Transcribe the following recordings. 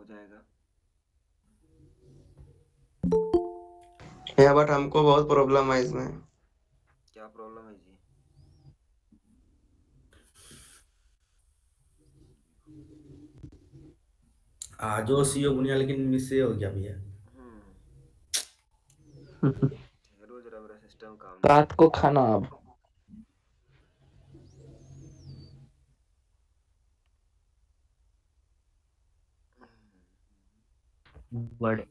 जाएगा। बट हमको बहुत प्रॉब्लम है इसमें। क्या प्रॉब्लम है जी? जो सीओ बुनिया लेकिन मिस से हो गया भैया। हम्म। ठहरो जरा, मेरा सिस्टम काम नहीं रात कर को रहा खाना अब है। बड़े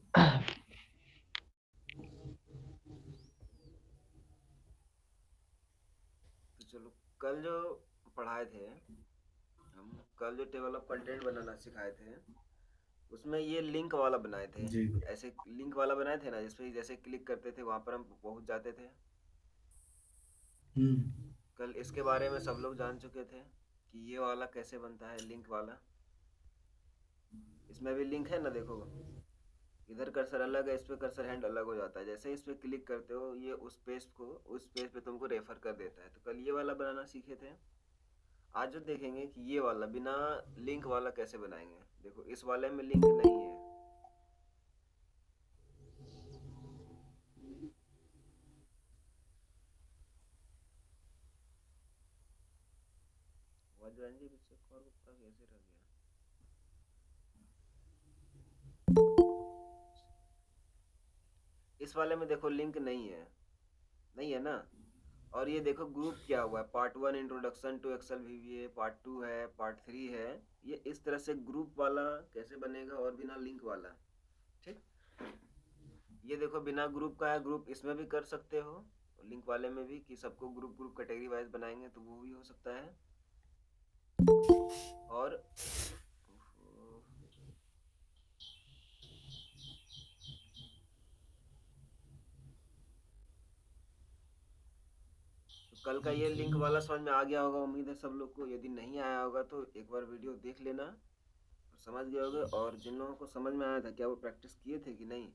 तो चलो, कल जो पढ़ाए थे हम, कल जो टेबल ऑफ कंटेंट बनाना सिखाए थे, उसमें ये लिंक वाला बनाए थे। जी। ऐसे लिंक वाला बनाए थे ना, जिसपे जैसे क्लिक करते थे वहां पर हम पहुंच जाते थे। हम्म। कल इसके बारे में सब लोग जान चुके थे कि ये वाला कैसे बनता है, लिंक वाला। इसमें भी लिंक है ना, देखो। इधर कर्सर अलग है, इस पे कर्सर हैंड अलग हो जाता है। जैसे इस पे क्लिक करते हो, ये उस पेज पे तुमको रेफर कर देता है। तो कल ये वाला बनाना सीखे थे। आज जो देखेंगे कि ये वाला बिना लिंक वाला कैसे बनाएंगे। देखो, इस वाले में लिंक नहीं है। वज्रंगी पीछे और कुत्ता कैसे रह गया? इस वाले में देखो लिंक नहीं है। नहीं है ना। और ये देखो ग्रुप क्या हुआ है, part 1 introduction to Excel VBA, part 2 है, पार्ट 3 है। ये इस तरह से ग्रुप वाला कैसे बनेगा और बिना लिंक वाला। ठीक। ये देखो बिना ग्रुप का है, ग्रुप इसमें भी कर सकते हो, लिंक वाले में भी, कि सबको ग्रुप ग्रुप कैटेगरी वाइज बनाएंगे तो वो भी हो सकता है। और तो कल का ये लिंक वाला समझ में आ गया होगा, उम्मीद है सब लोग को। यदि नहीं आया होगा तो एक बार वीडियो देख लेना, समझ गए होगे। और जिन लोगों को समझ में आया था, क्या वो प्रैक्टिस किए थे कि नहीं?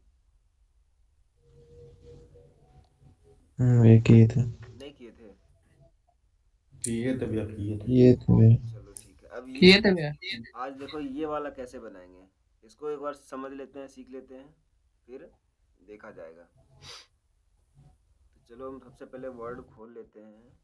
ये किए थे। नहीं किए थे। किए थे भैया, किए थे। किए थे भैया। चलो ठीक है। अब ये किए थे भैया। आज देखो ये वाला कैसे बनाएंगे। इसको एक बार समझ लेते हैं, सीख लेते हैं, फिर देखा जाएगा। तो चलो, हम सबसे पहले वर्ड खोल लेते हैं।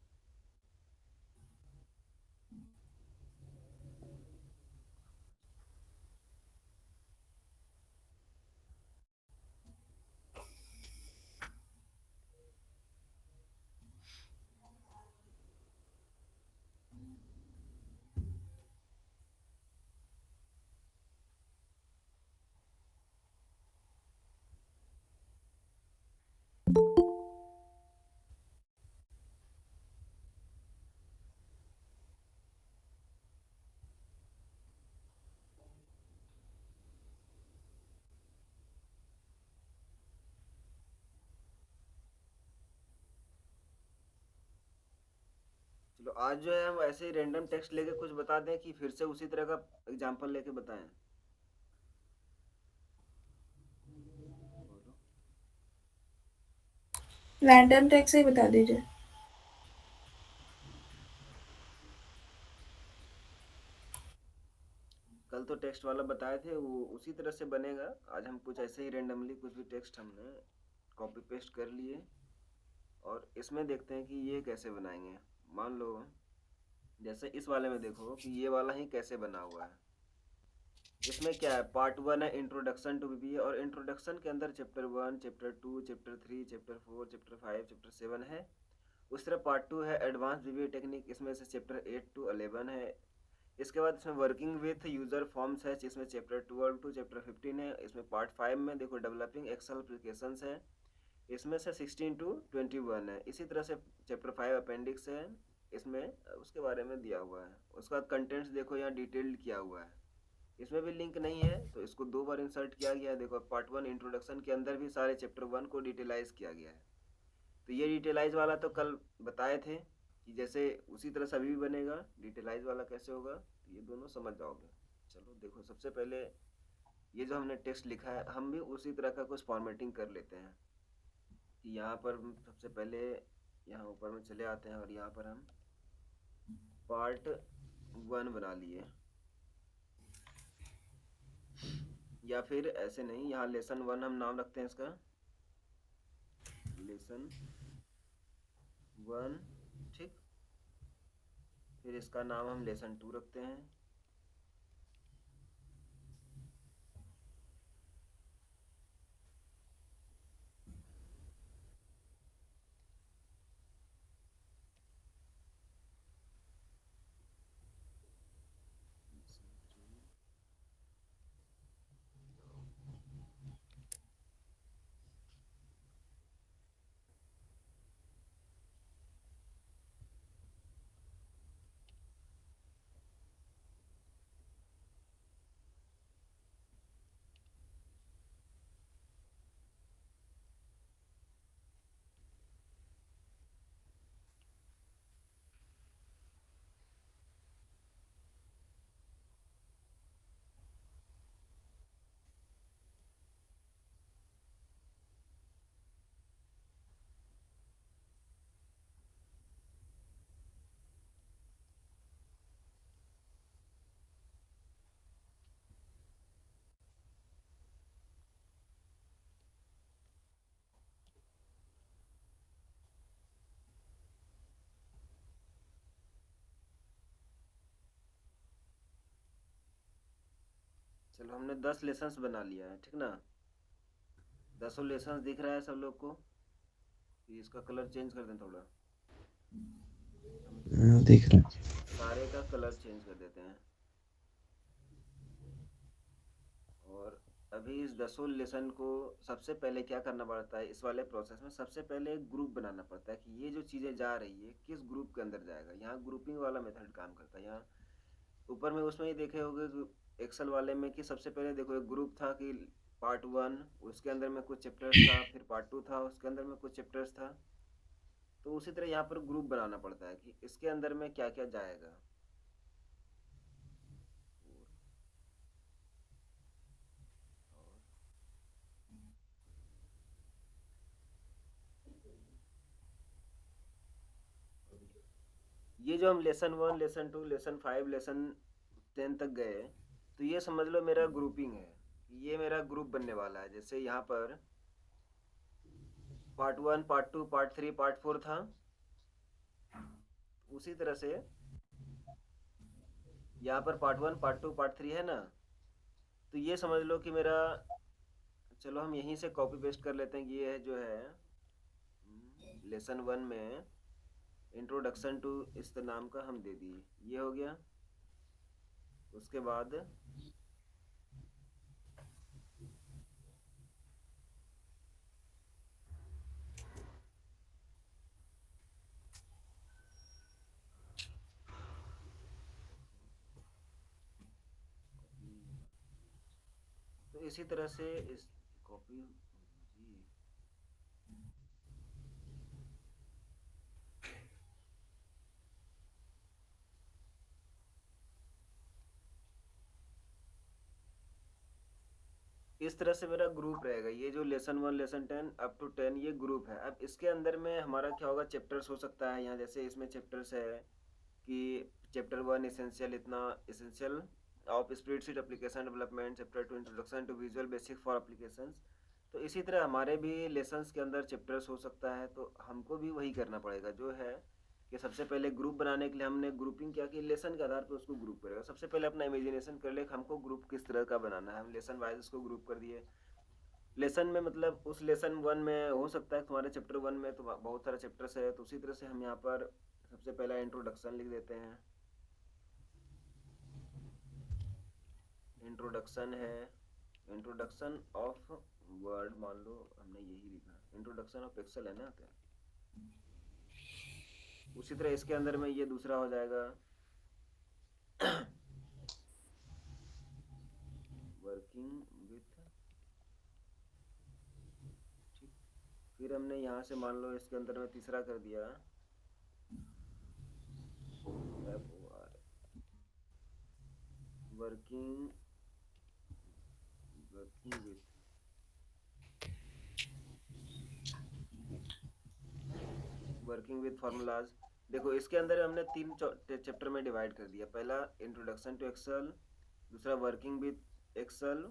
चलो, आज जो है हम ऐसे ही रैंडम टेक्स्ट लेके कुछ बता दें, कि फिर से उसी तरह का एग्जाम्पल लेके बताएं। बोलो। रैंडम टेक्स्ट से ही बता दीजिए। कल तो टेक्स्ट वाला बताए थे, वो उसी तरह से बनेगा। आज हम कुछ ऐसे ही रैंडमली कुछ भी टेक्स्ट हमने कॉपी पेस्ट कर लिए, और इसमें देखते हैं कि ये कैसे बनाएंगे। मान लो जैसे इस वाले में देखो कि ये वाला ही कैसे बना हुआ है। इसमें क्या है, पार्ट 1 है इंट्रोडक्शन टू बीबीए, और इंट्रोडक्शन के अंदर chapter 1, chapter 2, chapter 3, chapter 4, chapter 5, chapter 7 है। उस तरह पार्ट 2 है एडवांस बीबीए टेक्निक, इसमें से चैप्टर 8 टू 11 है। इसके बाद इसमें वर्किंग विथ यूजर फॉर्म्स है, जिसमें चैप्टर 12 टू चैप्टर 15 है। इसमें पार्ट 5 में देखो डेवलपिंग एक्सेल एप्लीकेशंस है, इसमें से 16 टू 21 है। इसी तरह से चैप्टर 5 अपेंडिक्स है, इसमें उसके बारे में दिया हुआ है। उसके बाद कंटेंट्स देखो यहाँ डिटेल्ड किया हुआ है। इसमें भी लिंक नहीं है, तो इसको दो बार इंसर्ट किया गया है। देखो, पार्ट 1 इंट्रोडक्शन के अंदर भी सारे चैप्टर 1 को डिटेलाइज किया गया है। तो ये डिटेलाइज वाला तो कल बताए थे कि जैसे उसी तरह से अभी भी बनेगा। डिटेलाइज वाला कैसे होगा, तो ये दोनों समझ जाओगे। चलो देखो, सबसे पहले ये जो हमने टेक्स्ट लिखा है, हम भी उसी तरह का कुछ फॉर्मेटिंग कर लेते हैं। कि यहाँ पर सबसे पहले यहाँ ऊपर में चले आते हैं, और यहाँ पर हम पार्ट 1 बना लिए। या फिर ऐसे नहीं, यहाँ लेसन 1 हम नाम रखते हैं इसका, लेसन 1, ठीक। फिर इसका नाम हम लेसन 2 रखते हैं। चलो हमने 10 लेसन्स बना लिया है, ठीक ना। 10 लेसन्स दिख रहा है सब लोग को? इसका कलर चेंज कर दें थोड़ा, दिख रहा है। सारे का कलर चेंज कर देते हैं। और अभी इस 10 लेसन को सबसे पहले क्या करना पड़ता है, इस वाले प्रोसेस में सबसे पहले एक ग्रुप बनाना पड़ता है कि ये जो चीज़ें जा रही है किस ग्रुप के अंदर जाएगा। यहाँ ग्रुपिंग वाला मेथड काम करता है। यहाँ ऊपर में उसमें ही देखे होगे एक्सेल वाले में कि सबसे पहले देखो एक ग्रुप था कि पार्ट 1, उसके अंदर में कुछ चैप्टर्स था, फिर पार्ट 2 था, उसके अंदर में कुछ चैप्टर्स था। तो उसी तरह यहाँ पर ग्रुप बनाना पड़ता है कि इसके अंदर में क्या क्या जाएगा। ये जो हम लेसन 1, लेसन 2, लेसन 5, लेसन 10 तक गए, तो ये समझ लो मेरा ग्रुपिंग है। ये मेरा ग्रुप बनने वाला है। जैसे यहाँ पर पार्ट 1, पार्ट 2, पार्ट 3, पार्ट 4 था, उसी तरह से यहाँ पर पार्ट 1, पार्ट 2, पार्ट 3 है ना। तो ये समझ लो कि मेरा, चलो हम यहीं से कॉपी पेस्ट कर लेते हैं कि ये है जो है लेसन 1 में इंट्रोडक्शन टू इस नाम का हम दे दिए, ये हो गया। उसके बाद तो इसी तरह से इस कॉपी जी इस तरह से मेरा ग्रुप रहेगा। ये जो लेसन 1, लेसन 10 अप टू 10 ये ग्रुप है। अब इसके अंदर में हमारा क्या होगा, चैप्टर्स हो सकता है। यहाँ जैसे इसमें चैप्टर्स है कि चैप्टर 1 एसेंशियल, इतना essential of spreadsheet application development, chapter 2 introduction to Visual Basic for applications. तो इसी तरह हमारे भी लेसन्स के अंदर चैप्टर्स हो सकता है। तो हमको भी वही करना पड़ेगा जो है कि सबसे पहले ग्रुप बनाने के लिए हमने ग्रुपिंग क्या की, लेसन के आधार पर उसको ग्रुप करेगा। सबसे पहले अपना इमेजिनेशन कर ले हमको ग्रुप किस तरह का बनाना है। हम लेसन वाइज उसको ग्रुप कर दिए। लेसन में मतलब उस लेसन 1 में हो सकता है तुम्हारे चैप्टर 1 में तो बहुत सारे चैप्टर्स है, तो उसी तरह से हम यहाँ पर सबसे पहला इंट्रोडक्शन लिख देते हैं। इंट्रोडक्शन है, इंट्रोडक्शन ऑफ वर्ड, मान लो हमने यही लिखा, इंट्रोडक्शन ऑफ एक्सेल है ना। तो उसी तरह इसके अंदर में ये दूसरा हो जाएगा वर्किंग विथ, ठीक। फिर हमने यहाँ से मान लो इसके अंदर में तीसरा कर दिया working with, working with formulas. देखो इसके अंदर हमने 3 चैप्टर में डिवाइड कर दिया। पहला इंट्रोडक्शन टू एक्सेल, दूसरा वर्किंग विथ एक्सेल,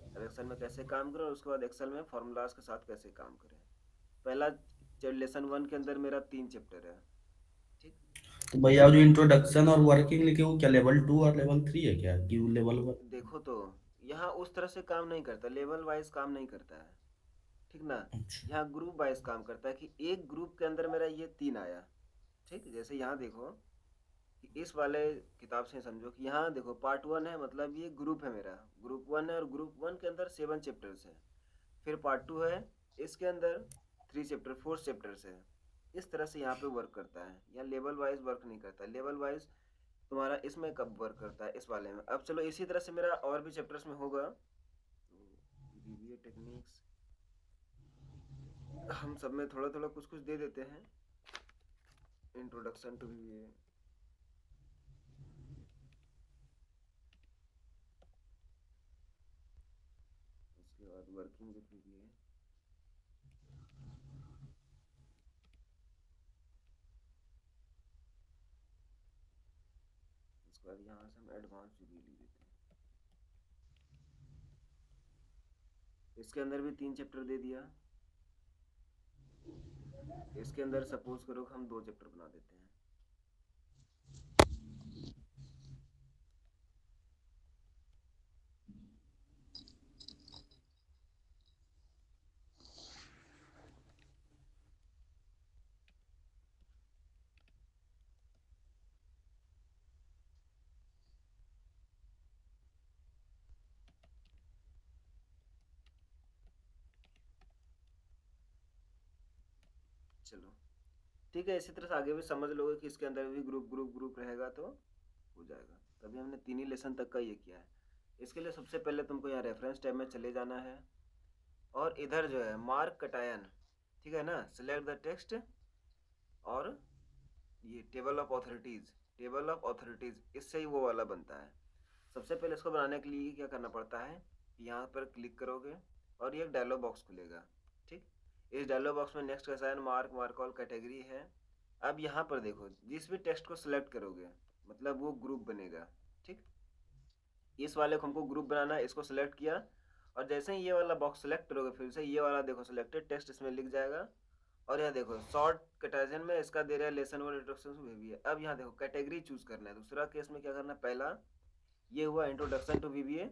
अब एक्सेल में कैसे काम करें और उसके बाद एक्सेल में फॉर्मूलाज के साथ कैसे काम करें। पहला लेसन 1 के अंदर मेरा 3 चैप्टर है, ठीक। तो भैया जो इंट्रोडक्शन और वर्किंग लिखे वो क्या लेवल 2 और लेवल 3 है क्या कि लेवल 1? देखो तो यहाँ उस तरह से काम नहीं करता, लेवल वाइज काम नहीं करता है, ठीक ना। अच्छा। यहाँ ग्रुप वाइज काम करता है कि एक ग्रुप के अंदर मेरा ये 3 आया, ठीक। जैसे यहाँ देखो कि इस वाले किताब से समझो कि यहाँ देखो पार्ट 1 है, मतलब ये ग्रुप है मेरा, ग्रुप 1 है और ग्रुप 1 के अंदर 7 चैप्टर्स है। फिर पार्ट 2 है, इसके अंदर 3 चैप्टर 4 चैप्टर्स है। इस तरह से यहाँ पे वर्क करता है, यहाँ लेवल वाइज वर्क नहीं करता। लेवल वाइज तुम्हारा इसमें कब वर्क करता है, इस वाले में। अब चलो इसी तरह से मेरा और भी चैप्टर्स में होगा। VBA टेक्निक्स हम सब में थोड़ा थोड़ा कुछ कुछ दे देते हैं। इंट्रोडक्शन टू VBA, उसके बाद वर्किंग विद VBA, उसके बाद यहाँ से हम एडवांस VBA ले देते हैं। इसके अंदर भी 3 चैप्टर दे दिया। इसके अंदर सपोज करो हम 2 चैप्टर बना देते हैं। चलो ठीक है, इसी तरह से आगे भी समझ लोगे कि इसके अंदर भी ग्रुप ग्रुप ग्रुप रहेगा तो हो जाएगा। तभी हमने 3 ही लेसन तक का ये किया है। इसके लिए सबसे पहले तुमको यहाँ रेफरेंस टैब में चले जाना है और इधर जो है मार्क कटायन, ठीक है ना, सिलेक्ट द टेक्स्ट और ये table of authorities, table of authorities इससे ही वो वाला बनता है। सबसे पहले इसको बनाने के लिए क्या करना पड़ता है, यहाँ पर क्लिक करोगे और ये एक डायलॉग बॉक्स खुलेगा, ठीक। इस डायलॉग बॉक्स में next assign mark mark all category है। अब यहाँ पर देखो जिस भी टेक्स्ट को सिलेक्ट करोगे मतलब वो ग्रुप बनेगा, ठीक। इस वाले को हमको ग्रुप बनाना है, इसको सिलेक्ट किया और जैसे ही ये वाला बॉक्स सिलेक्ट करोगे फिर से ये वाला देखो सिलेक्टेड टेक्स्ट इसमें लिख जाएगा। और यहाँ देखो शॉर्ट कैटेगरी में इसका दे रहा है लेसन 1 इंट्रोडक्शन टू VBA। अब यहाँ देखो कैटेगरी चूज करना है। दूसरा केस में क्या करना है, पहला ये हुआ इंट्रोडक्शन टू VBA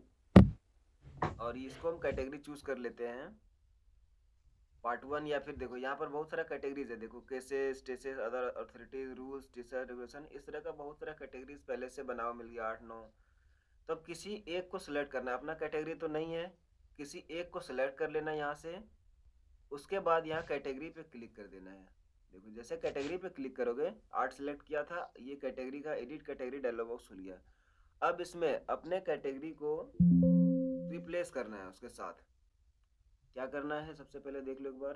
और इसको हम कैटेगरी चूज कर लेते हैं पार्ट 1। या फिर देखो यहाँ पर बहुत सारा कैटेगरीज है, देखो केसेस, टेसेस, other authorities, rules, teacher, regulation, इस तरह का बहुत सारा कैटेगरीज पहले से बना हुआ मिल गया 8-9। तो अब किसी एक को सिलेक्ट करना है, अपना कैटेगरी तो नहीं है, किसी एक को सिलेक्ट कर लेना यहाँ से। उसके बाद यहाँ कैटेगरी पे क्लिक कर देना है। देखो जैसे कैटेगरी पे क्लिक करोगे, 8 सिलेक्ट किया था, ये कैटेगरी का एडिट कैटेगरी डायलॉग बॉक्स खुल गया। अब इसमें अपने कैटेगरी को रिप्लेस करना है उसके साथ। क्या करना है, सबसे पहले देख लो एक बार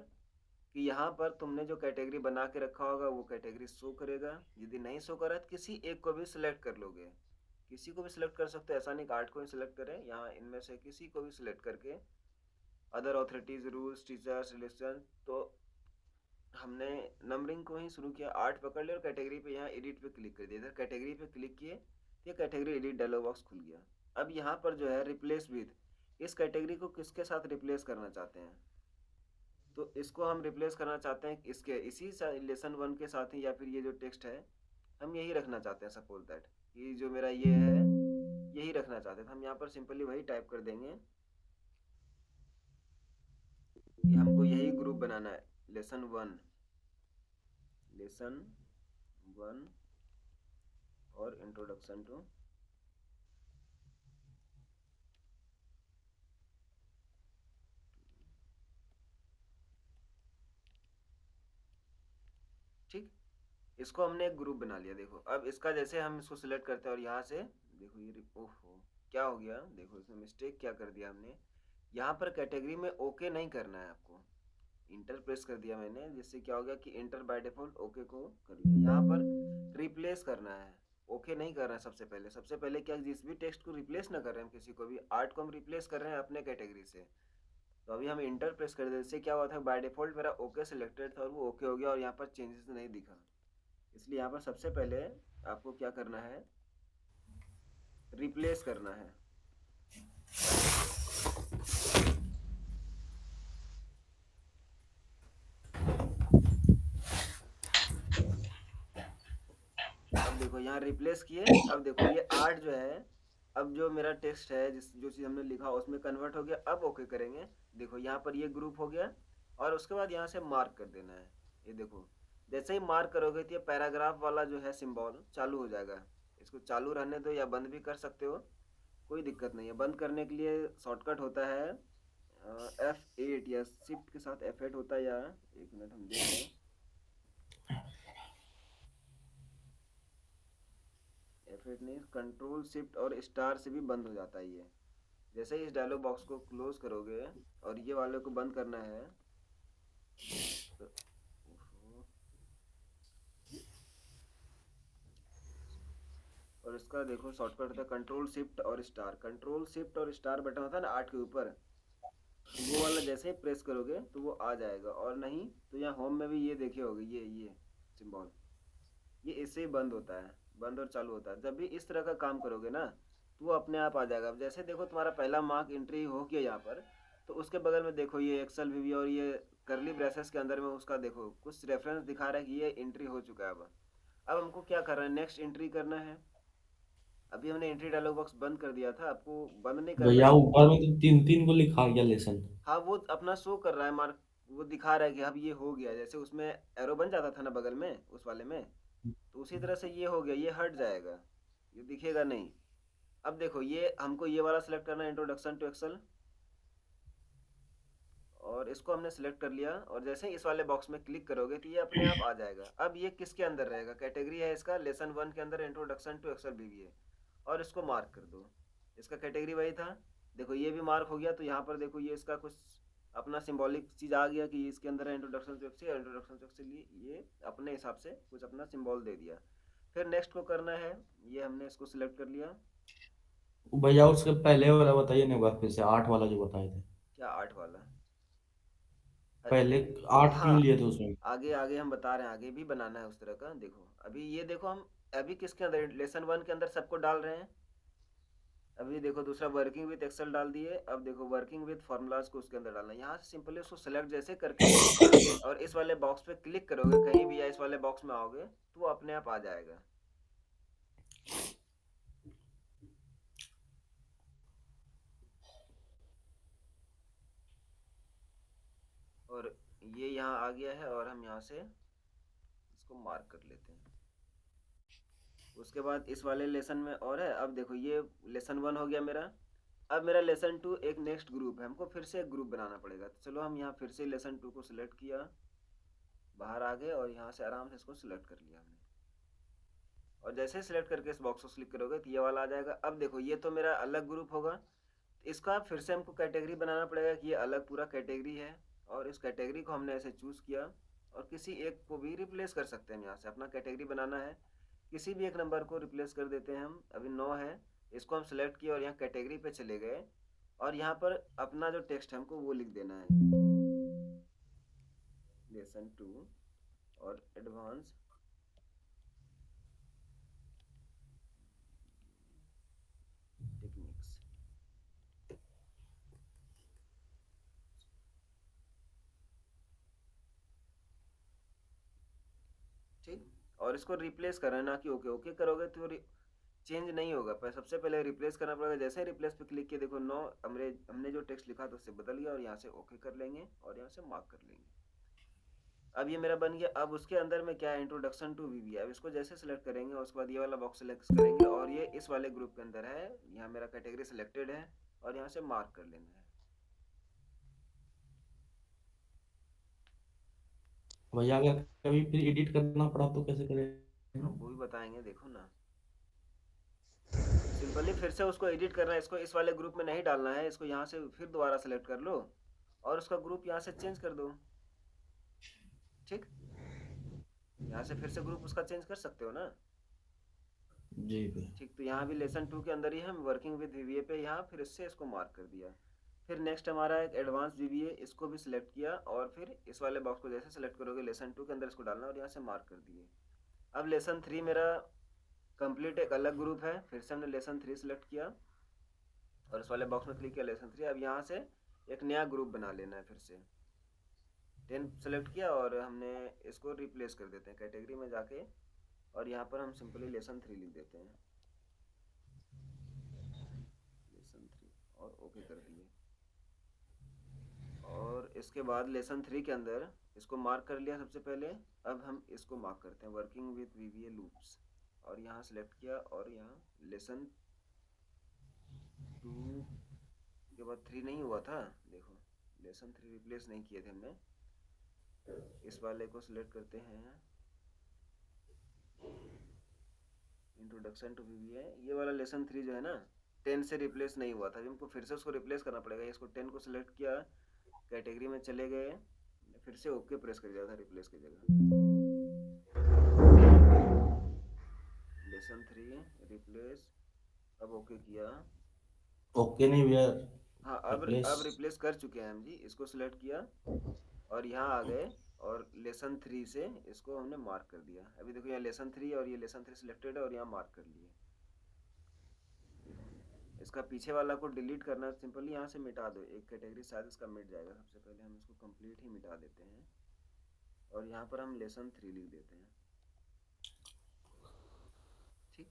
कि यहाँ पर तुमने जो कैटेगरी बना के रखा होगा वो कैटेगरी शो करेगा। यदि नहीं शो कर रहा है तो किसी एक को भी सिलेक्ट कर लोगे, किसी को भी सिलेक्ट कर सकते हो, ऐसा नहीं कि 8 को ही सिलेक्ट करें। यहाँ इनमें से किसी को भी सिलेक्ट करके other authorities, rules, teachers, relation, तो हमने नंबरिंग को ही शुरू किया, 8 पकड़ लिया और कैटेगरी पे यहाँ एडिट पे क्लिक कर दिया। इधर कैटेगरी पे क्लिक किए, ये कैटेगरी एडिट डायलॉग बॉक्स खुल गया। अब यहाँ पर जो है रिप्लेस विद, इस कैटेगरी को किसके साथ रिप्लेस करना चाहते हैं, तो इसको हम रिप्लेस करना चाहते हैं इसके इसी लेसन 1 के साथ ही, या फिर ये जो टेक्स्ट है हम यही रखना चाहते हैं। सपोज दैट ये जो मेरा ये है यही रखना चाहते हैं, तो हम यहाँ पर सिंपली वही टाइप कर देंगे। ये हमको यही ग्रुप बनाना है, लेसन 1 और इंट्रोडक्शन टू। ठीक, इसको हमने एक ग्रुप बना लिया। देखो अब इसका जैसे हम इसको सिलेक्ट करते हैं और यहाँ से देखो ये ओहो क्या हो गया, देखो इसमें मिस्टेक क्या कर दिया हमने। यहाँ पर कैटेगरी में ओके नहीं करना है आपको, इंटर प्रेस कर दिया मैंने, जिससे क्या हो गया कि इंटर बाय डिफॉल्ट ओके को कर दिया। यहाँ पर रिप्लेस करना है, ओके नहीं कर रहा है। सबसे पहले क्या, जिस भी टेक्स्ट को रिप्लेस ना कर रहे हैं हम किसी को भी, 8 को हम रिप्लेस कर रहे हैं अपने कैटेगरी से। तो अभी हम इंटर प्रेस कर देते, इससे क्या हुआ था बाय डिफॉल्ट मेरा ओके सिलेक्टेड था और वो ओके हो गया और यहाँ पर चेंजेस नहीं दिखा। इसलिए यहाँ पर सबसे पहले आपको क्या करना है, रिप्लेस करना है। देखो यहाँ रिप्लेस किए, अब देखो ये 8 जो है, अब जो मेरा टेक्स्ट है जो चीज़ हमने लिखा उसमें कन्वर्ट हो गया। अब ओके करेंगे, देखो यहाँ पर ये ग्रुप हो गया और उसके बाद यहाँ से मार्क कर देना है। ये देखो जैसे ही मार्क करोगे तो ये पैराग्राफ वाला जो है सिंबल चालू हो जाएगा। इसको चालू रहने दो या बंद भी कर सकते हो, कोई दिक्कत नहीं है। बंद करने के लिए शॉर्टकट होता है F8 या शिफ्ट के साथ F8 होता है, या एक मिनट हम देख रहे हैं। F8 नहीं, कंट्रोल शिफ्ट और स्टार से भी बंद हो जाता है ये। जैसे ही इस डायलॉग बॉक्स को क्लोज करोगे और ये वाले को बंद करना है तो और इसका देखो शॉर्टकट होता है कंट्रोल शिफ्ट और स्टार। कंट्रोल शिफ्ट और स्टार बटन होता है ना 8 के ऊपर, वो वाला जैसे ही प्रेस करोगे तो वो आ जाएगा। और नहीं तो यहाँ होम में भी ये देखे होगे, ये सिंबल, ये इससे ही बंद होता है, बंद और चालू होता है। जब भी इस तरह का काम करोगे ना तो वो अपने आप आ जाएगा। अब जैसे देखो तुम्हारा पहला मार्क एंट्री हो गया यहाँ पर, तो उसके बगल में देखो ये एक्सेल वीवी और ये करली ब्रेसेस के अंदर में उसका देखो कुछ रेफरेंस दिखा रहा है कि ये एंट्री हो चुका है। अब हमको क्या करना है, नेक्स्ट एंट्री करना है। अभी हमने एंट्री डायलॉग बॉक्स बंद कर दिया था, आपको बंद नहीं करना भैया है। ऊपर में तो 3-3 को लिखा गया लेसन। हाँ वो अपना शो कर रहा है मार्क, वो दिखा रहा है कि अब ये हो गया। जैसे उसमें एरो बन जाता था ना बगल में उस वाले में, तो उसी तरह से ये हो गया, ये हट जाएगा, ये दिखेगा नहीं। अब देखो ये हमको ये वाला सिलेक्ट करना है, इंट्रोडक्शन टू एक्सेल, और इसको हमने सिलेक्ट कर लिया। और जैसे ही इस वाले बॉक्स में क्लिक करोगे तो ये अपने आप आ जाएगा। अब ये किसके अंदर रहेगा, कैटेगरी है इसका लेसन 1 के अंदर इंट्रोडक्शन टू एक्सेल बीबीए, और इसको मार्क कर दो। इसका कैटेगरी वही था, देखो ये भी मार्क हो गया। तो यहाँ पर देखो ये इसका कुछ अपना सिंबॉलिक चीज़ आ गया कि इसके अंदर है introduction to Excel, introduction to Excel, ये अपने हिसाब से कुछ अपना सिंबल दे दिया। फिर नेक्स्ट को करना है, ये हमने इसको सिलेक्ट कर लिया। भैया उसके पहले वाला बताइए ना एक बार फिर से, 8 वाला जो बताए थे क्या 8 वाला? पहले, 8 हाँ क्यों लिए थे उसमें? आगे आगे हम बता रहे हैं, आगे भी बनाना है उस तरह का। देखो अभी ये देखो हम अभी किसके अंदर, लेसन 1 के अंदर सबको डाल रहे हैं। अभी देखो दूसरा वर्किंग विथ एक्सेल डाल दिए। अब देखो वर्किंग विथ फार्मूलाज को उसके अंदर डालना है। यहाँ से सिंपली उसको सेलेक्ट जैसे करके और इस वाले बॉक्स पे क्लिक करोगे कहीं भी, या इस वाले बॉक्स में आओगे तो वो अपने आप आ जाएगा। और ये यहाँ आ गया है और हम यहाँ से इसको मार्क कर लेते हैं। उसके बाद इस वाले लेसन में और है। अब देखो ये लेसन 1 हो गया मेरा। अब मेरा लेसन 2 एक नेक्स्ट ग्रुप है, हमको फिर से एक ग्रुप बनाना पड़ेगा। तो चलो हम यहाँ फिर से लेसन 2 को सिलेक्ट किया, बाहर आ गए और यहाँ से आराम से इसको सिलेक्ट कर लिया हमने। और जैसे ही सिलेक्ट करके इस बॉक्स को क्लिक करोगे तो ये वाला आ जाएगा। अब देखो ये तो मेरा अलग ग्रुप होगा, इसका फिर से हमको कैटेगरी बनाना पड़ेगा कि ये अलग पूरा कैटेगरी है। और इस कैटेगरी को हमने ऐसे चूज़ किया और किसी एक को भी रिप्लेस कर सकते हैं हम। यहाँ से अपना कैटेगरी बनाना है, किसी भी एक नंबर को रिप्लेस कर देते हैं हम। अभी 9 है, इसको हम सिलेक्ट किए और यहाँ कैटेगरी पे चले गए और यहाँ पर अपना जो टेक्स्ट है हमको वो लिख देना है, लेसन 2 और एडवांस टेक्निक्स। ठीक, और इसको रिप्लेस करना है, ना कि ओके ओके करोगे तो चेंज नहीं होगा। पर सबसे पहले रिप्लेस करना पड़ेगा। जैसे ही रिप्लेस पे क्लिक किया देखो 9 हमने जो टेक्स्ट लिखा था उससे बदल गया, और यहाँ से ओके कर लेंगे और यहाँ से मार्क कर लेंगे। अब ये मेरा बन गया। अब उसके अंदर में क्या है, इंट्रोडक्शन टू वीवी। अब इसको जैसे सेलेक्ट करेंगे और उसके बाद ये वाला बॉक्स सेलेक्ट करेंगे और ये इस वाले ग्रुप के अंदर है, यहाँ मेरा कैटेगरी सिलेक्टेड है और यहाँ से मार्क कर लेना है। भैया अगर कभी फिर एडिट करना पड़ा तो कैसे करें? हम वो भी बताएंगे, देखो ना। सिंपली फिर से उसको एडिट करना है, इसको इस वाले ग्रुप में नहीं डालना है, इसको यहाँ से फिर दोबारा सेलेक्ट कर लो और उसका ग्रुप यहाँ से चेंज कर दो। ठीक, यहाँ से फिर से ग्रुप उसका चेंज कर सकते हो ना। जी भैया। ठीक, तो यहाँ भी लेसन 2 के अंदर ही हम वर्किंग विद वीवीए पे यहाँ फिर इससे इसको मार्क कर दिया। फिर नेक्स्ट हमारा एक एडवांस वीवीए, इसको भी सिलेक्ट किया और फिर इस वाले बॉक्स को जैसे सेलेक्ट करोगे लेसन 2 के अंदर इसको डालना और यहाँ से मार्क कर दिए। अब लेसन 3 मेरा कंप्लीट एक अलग ग्रुप है, फिर से हमने लेसन 3 सिलेक्ट किया और इस वाले बॉक्स में क्लिक किया लेसन 3। अब यहाँ से एक नया ग्रुप बना लेना है। फिर से 10 सेलेक्ट किया और हमने इसको रिप्लेस कर देते हैं कैटेगरी में जाके और यहाँ पर हम सिंपली लेसन 3 लिख देते हैं, लेसन 3 और ओके कर दिए। और इसके बाद लेसन 3 के अंदर इसको मार्क कर लिया सबसे पहले। अब हम इसको मार्क करते हैं, वर्किंग विथ वीवीए लूप्स, और यहाँ सेलेक्ट किया और यहाँ लेसन 2 के बाद 3 नहीं हुआ था, देखो लेसन 3 रिप्लेस नहीं किए थे हमने। इस वाले को सिलेक्ट करते हैं, इंट्रोडक्शन टू वीवीए, ये वाला लेसन 3 जो है ना 10 से रिप्लेस नहीं हुआ था, अभी हमको फिर से उसको रिप्लेस करना पड़ेगा। इसको 10 को सिलेक्ट किया, कैटेगरी में चले गए, फिर से ओके प्रेस कर दिया था रिप्लेस की जगह। लेसन 3 रिप्लेस, अब ओके किया। ओके नहीं भैया, हाँ अब रिप्लेस। रिप्लेस कर चुके हैं हम जी। इसको सिलेक्ट किया और यहाँ आ गए और लेसन 3 से इसको हमने मार्क कर दिया। अभी देखो यहाँ लेसन 3 और ये लेसन 3 सिलेक्टेड है और यहाँ मार्क कर लिए। इसका पीछे वाला को डिलीट करना, सिंपली यहाँ से मिटा दो, एक कैटेगरी शायद इसका मिट जाएगा। सबसे पहले हम इसको कंप्लीट ही मिटा देते हैं और यहाँ पर हम लेसन 3 लिख देते हैं। ठीक,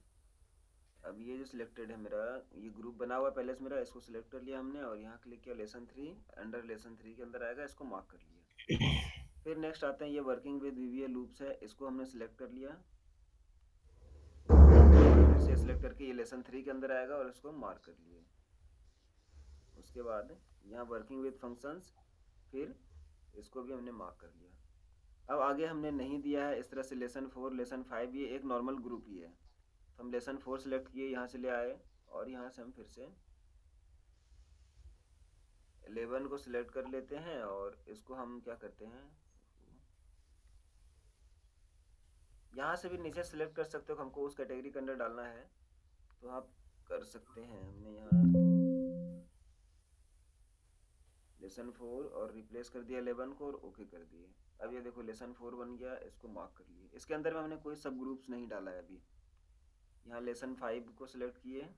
अब ये जो सिलेक्टेड है मेरा, ये ग्रुप बना हुआ है पहले से मेरा, इसको सिलेक्ट कर लिया हमने और यहाँ क्लिक किया लेसन 3, अंडर लेसन 3 के अंदर आएगा, इसको मार्क कर लिया। फिर नेक्स्ट आते हैं, ये वर्किंग विद वीवीए लूप्स है, इसको हमने सिलेक्ट कर लिया, फिर से सिलेक्ट करके ये लेसन 3 के अंदर आएगा और इसको मार्क कर लिए। उसके बाद यहाँ वर्किंग विद फंक्शंस, फिर इसको भी हमने मार्क कर लिया। अब आगे हमने नहीं दिया है इस तरह से लेसन 4, लेसन 5, ये एक नॉर्मल ग्रुप ही है, तो हम लेसन 4 सिलेक्ट किए, यहाँ से ले आए और यहाँ से हम फिर से 11 को सिलेक्ट कर लेते हैं और इसको हम क्या करते हैं, यहाँ से भी नीचे सिलेक्ट कर सकते हो, हमको उस कैटेगरी के अंदर डालना है तो आप कर सकते हैं। हमने यहाँ लेसन 4 और रिप्लेस कर दिया 11 को और ओके कर दिए। अब ये देखो लेसन 4 बन गया, इसको मार्क कर लिए। इसके अंदर में हमने कोई सब ग्रुप्स नहीं डाला है अभी। यहाँ लेसन 5 को सिलेक्ट किए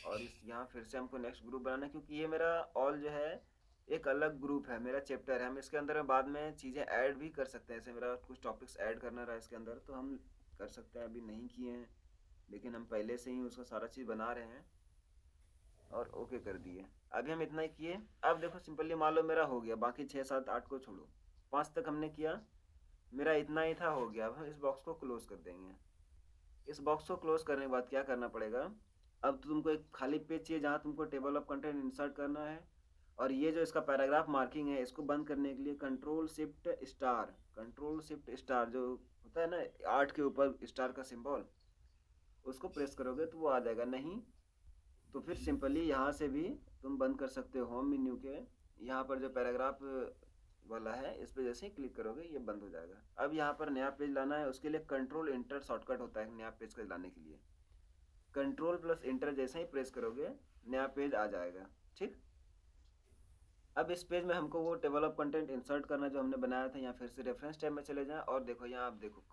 और इस यहाँ फिर से हमको नेक्स्ट ग्रुप बनाना है, क्योंकि ये मेरा ऑल जो है एक अलग ग्रुप है, मेरा चैप्टर है। हम इसके अंदर में बाद में चीज़ें ऐड भी कर सकते हैं, जैसे मेरा कुछ टॉपिक्स ऐड करना रहा इसके अंदर तो हम कर सकते हैं, अभी नहीं किए हैं लेकिन हम पहले से ही उसका सारा चीज़ बना रहे हैं और ओके कर दिए। अभी हम इतना ही किए। अब देखो सिंपली मान लो मेरा हो गया, बाकी 6, 7, 8 को छोड़ो, 5 तक हमने किया, मेरा इतना ही था, हो गया। अब हम इस बॉक्स को क्लोज कर देंगे। इस बॉक्स को क्लोज करने के बाद क्या करना पड़ेगा, अब तो तुमको एक खाली पेज चाहिए जहाँ तुमको टेबल ऑफ कंटेंट इंसर्ट करना है, और ये जो इसका पैराग्राफ मार्किंग है इसको बंद करने के लिए कंट्रोल शिफ्ट स्टार जो होता है ना 8 के ऊपर स्टार का सिंबल, उसको प्रेस करोगे तो वो आ जाएगा। नहीं तो फिर सिंपली यहाँ से भी तुम बंद कर सकते हो। होम मेन्यू के यहाँ पर जो पैराग्राफ वाला है इस पे जैसे ही क्लिक करोगे ये बंद हो जाएगा। अब यहाँ पर नया पेज लाना है, उसके लिए कंट्रोल इंटर शॉर्टकट होता है नया पेज को लाने के लिए। कंट्रोल प्लस इंटर जैसे ही प्रेस करोगे नया पेज आ जाएगा। ठीक, अब इस पेज में हमको वो टेबल ऑफ कंटेंट इंसर्ट करना जो हमने बनाया था। यहाँ फिर से रेफरेंस टैब में चले जाएं और देखो यहाँ आप देखो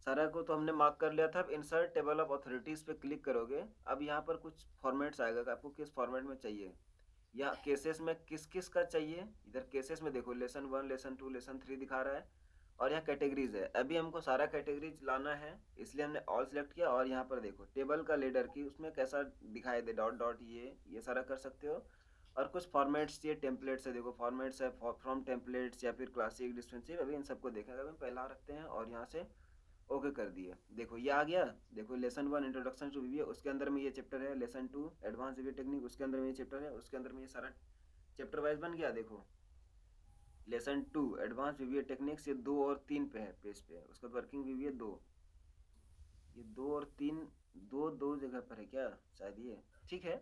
सारा को तो हमने मार्क कर लिया था। अब इंसर्ट टेबल ऑफ अथॉरिटीज़ पे क्लिक करोगे, अब यहाँ पर कुछ फॉर्मेट्स आएगा कि आपको किस फॉर्मेट में चाहिए, या केसेस में किस किस का चाहिए। इधर केसेस में देखो लेसन 1, लेसन 2, लेसन 3 दिखा रहा है, और यहाँ कैटेगरीज है। अभी हमको सारा कैटेगरीज लाना है इसलिए हमने ऑल सेलेक्ट किया, और यहाँ पर देखो टेबल का लीडर की उसमें कैसा दिखाई दे डॉट डॉट, ये सारा कर सकते हो। और कुछ फॉर्मेट्स ये टेम्पलेट्स है, देखो फॉर्मेट्स है फ्रॉम टेम्पलेट्स या फिर क्लासिक डिस्पेंसिव। अभी इन सबको देखेंगे, हम पहला रखते हैं और यहाँ से ओके कर दिए। देखो ये आ गया। देखो लेसन 1 इंट्रोडक्शन टू वीवीए, उसके अंदर में ये चैप्टर है। लेसन 2 एडवांस वीवीए टेक्निक, उसके अंदर में ये चैप्टर है। उसके अंदर में ये सारा चैप्टर वाइज बन गया। देखो लेसन 2 एडवांस वीवीए टेक्निक्स, ये 2 और 3 पे है, पेज पे है। उसका वर्किंग वीवीए 2, ये 2 और 3 दो जगह पर है क्या शायद ये। ठीक है,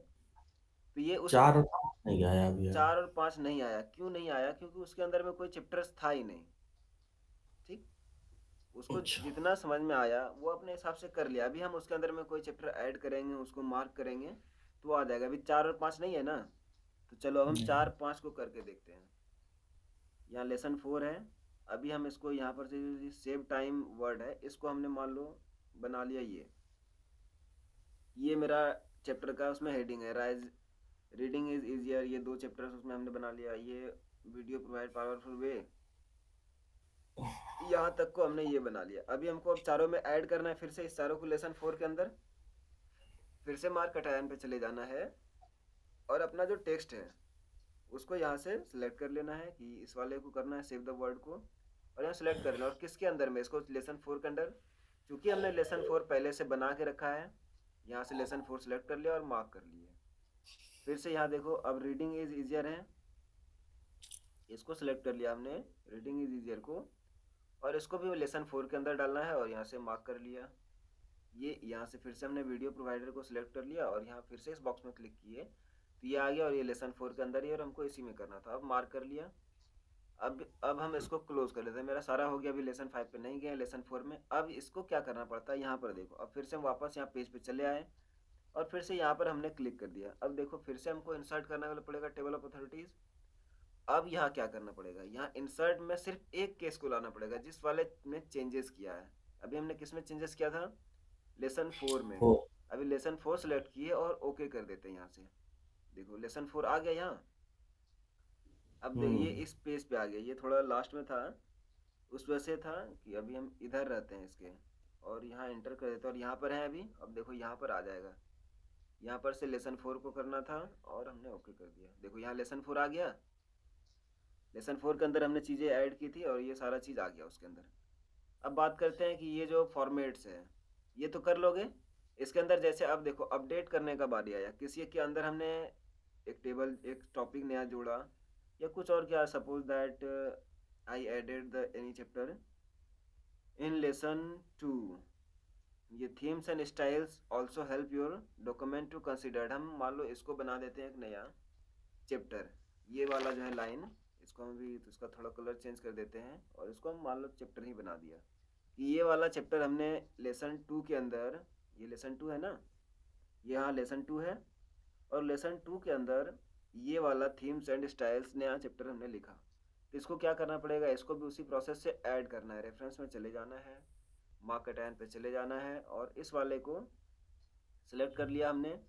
तो ये उस 4 और 5 नहीं आया अभी यार। 4 और 5 नहीं आया। क्यों नहीं आया, क्योंकि उसके अंदर में कोई चैप्टर्स था ही नहीं। ठीक, उसको अच्छा। जितना समझ में आया वो अपने हिसाब से कर लिया। अभी हम उसके अंदर में कोई चैप्टर ऐड करेंगे, उसको मार्क करेंगे तो आ जाएगा। अभी 4 और 5 नहीं है ना, तो चलो अब हम 4, 5 को करके देखते हैं। यहाँ लेसन 4 है, अभी हम इसको यहाँ पर से सेव टाइम वर्ड है, इसको हमने मान लो बना लिया। ये मेरा चैप्टर का उसमें हेडिंग है, राइज रीडिंग इज इजियर, ये 2 चैप्टर्स उसमें हमने बना लिया। ये वीडियो प्रोवाइड पावरफुल वे, यहाँ तक को हमने ये बना लिया। अभी हमको अब चारों में ऐड करना है फिर से, इस चारों को लेसन 4 के अंदर फिर से मार्क आयन पे चले जाना है और अपना जो टेक्स्ट है उसको यहाँ से सिलेक्ट कर लेना है कि इस वाले को करना है सेव द वर्ड को, और यहाँ सिलेक्ट कर लेना। और किसके अंदर में, इसको लेसन 4 के अंदर, क्योंकि हमने लेसन 4 पहले से बना के रखा है, यहाँ से लेसन 4 सिलेक्ट कर लिया और मार्क कर लिए। फिर से यहाँ देखो अब रीडिंग इज ईजियर है, इसको सिलेक्ट कर लिया हमने रीडिंग इज ईजियर को, और इसको भी लेसन 4 के अंदर डालना है और यहाँ से मार्क कर लिया। ये यहाँ से फिर से हमने वीडियो प्रोवाइडर को सिलेक्ट कर लिया और यहाँ फिर से इस बॉक्स में क्लिक किए तो ये आ गया, और ये लेसन 4 के अंदर ही, और हमको इसी में करना था। अब मार्क कर लिया। अब हम इसको क्लोज कर लेते हैं। मेरा सारा हो गया, अभी लेसन 5 पे नहीं गया, लेसन 4 में। अब इसको क्या करना पड़ता है, यहाँ पर देखो, अब फिर से हम वापस यहाँ पेज पे चले आए और फिर से यहाँ पर हमने क्लिक कर दिया। अब देखो फिर से हमको इंसर्ट करना पड़ेगा टेबल ऑफ अथॉरिटीज। अब यहाँ क्या करना पड़ेगा, यहाँ इंसर्ट में सिर्फ एक केस को लाना पड़ेगा जिस वाले में चेंजेस किया है। अभी हमने किस में चेंजेस किया था, लेसन 4 में। हो अभी लेसन 4 सेलेक्ट किए और ओके कर देते हैं। यहाँ से देखो लेसन 4 आ गया यहाँ। अब देखिए इस पेज पे आ गया, ये थोड़ा लास्ट में था, उस वजह से था कि अभी हम इधर रहते हैं इसके, और यहाँ एंटर कर देते हैं और यहाँ पर है अभी। अब देखो यहाँ पर आ जाएगा, यहाँ पर से लेसन 4 को करना था और हमने ओके कर दिया। देखो यहाँ लेसन 4 आ गया। लेसन 4 के अंदर हमने चीज़ें ऐड की थी और ये सारा चीज़ आ गया उसके अंदर। अब बात करते हैं कि ये जो फॉर्मेट्स है ये तो कर लोगे इसके अंदर। जैसे अब देखो अपडेट करने का बारी आया, किसी के अंदर हमने एक टेबल एक टॉपिक नया जोड़ा या कुछ और क्या, suppose that I added the any chapter in lesson 2, ये themes and styles also help your document to considered. हम मान लो इसको बना देते हैं एक नया चैप्टर, ये वाला जो है लाइन, इसको हम भी तो इसका थोड़ा कलर चेंज कर देते हैं और इसको हम मान लो चैप्टर ही बना दिया कि ये वाला चैप्टर हमने लेसन 2 के अंदर, ये लेसन 2 है ना, ये यहाँ लेसन 2 है, और लेसन 2 के अंदर ये वाला थीम्स एंड स्टाइल्स नया चैप्टर हमने लिखा। तो इसको क्या करना पड़ेगा, इसको भी उसी प्रोसेस से ऐड करना है। रेफरेंस में चले जाना है, मार्केट एंड पे चले जाना है और इस वाले को सिलेक्ट कर लिया हमने,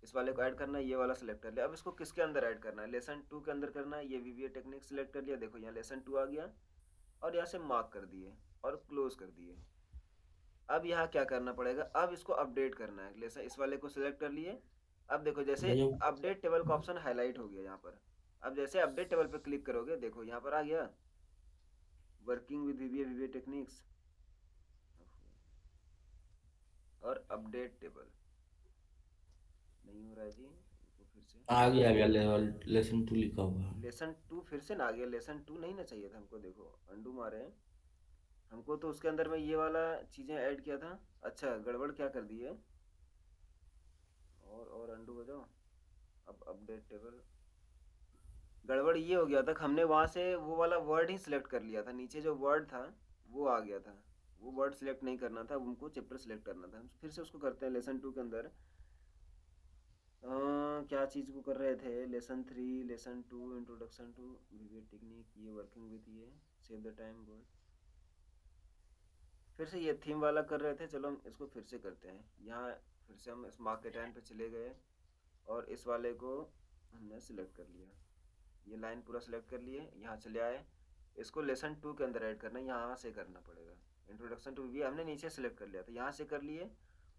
इस वाले को ऐड करना है, ये वाला सिलेक्ट कर लिया। अब इसको किसके अंदर ऐड करना है, लेसन 2 के अंदर करना है। ये वीवीए टेक्निक सिलेक्ट कर लिया, देखो यहाँ लेसन 2 आ गया और यहाँ से मार्क कर दिए और क्लोज कर दिए। अब यहाँ क्या करना पड़ेगा, अब इसको अपडेट करना है। लेसन इस वाले को सिलेक्ट कर लिए। अब देखो जैसे भैया अपडेट टेबल का ऑप्शन हाईलाइट हो गया यहाँ पर। अब जैसे अपडेट टेबल पे क्लिक करोगे देखो यहाँ पर आ गया वर्किंग विद वीवीए टेक्निक्स और अपडेट टेबल। नहीं हो रहा है जी, तो फिर से आ गया लेवल लेसन 2 लिखा हुआ है। लेसन 2 फिर से ना आ गया, लेसन 2 नहीं ना चाहिए था हमको। देखो अंडू मारे हमको, तो उसके अंदर में ये वाला चीज़ें ऐड किया था। अच्छा गड़बड़ क्या कर दी है, और अंडू हो जाओ। अब अपडेट टेबल, गड़बड़ ये हो गया था कि हमने वहाँ से वो वाला वर्ड ही सिलेक्ट कर लिया था, नीचे जो वर्ड था वो आ गया था। वो वर्ड सिलेक्ट नहीं करना था, उनको चैप्टर सिलेक्ट करना था। फिर से उसको करते हैं लेसन 2 के अंदर। क्या चीज़ को कर रहे थे, lesson 3 lesson 2 introduction to VBA technique, ये वर्किंग विथ ये सेव द टाइम वर्ड। फिर से ये थीम वाला कर रहे थे, चलो हम इसको फिर से करते हैं। यहाँ फिर से हम इस मार्क के टाइम पे चले गए और इस वाले को हमने सिलेक्ट कर लिया, ये लाइन पूरा सिलेक्ट कर लिए। यहाँ चले आए, इसको लेसन 2 के अंदर ऐड करना है, यहाँ से करना पड़ेगा। इंट्रोडक्शन टू वीवीए हमने नीचे सेलेक्ट कर लिया था, यहाँ से कर लिए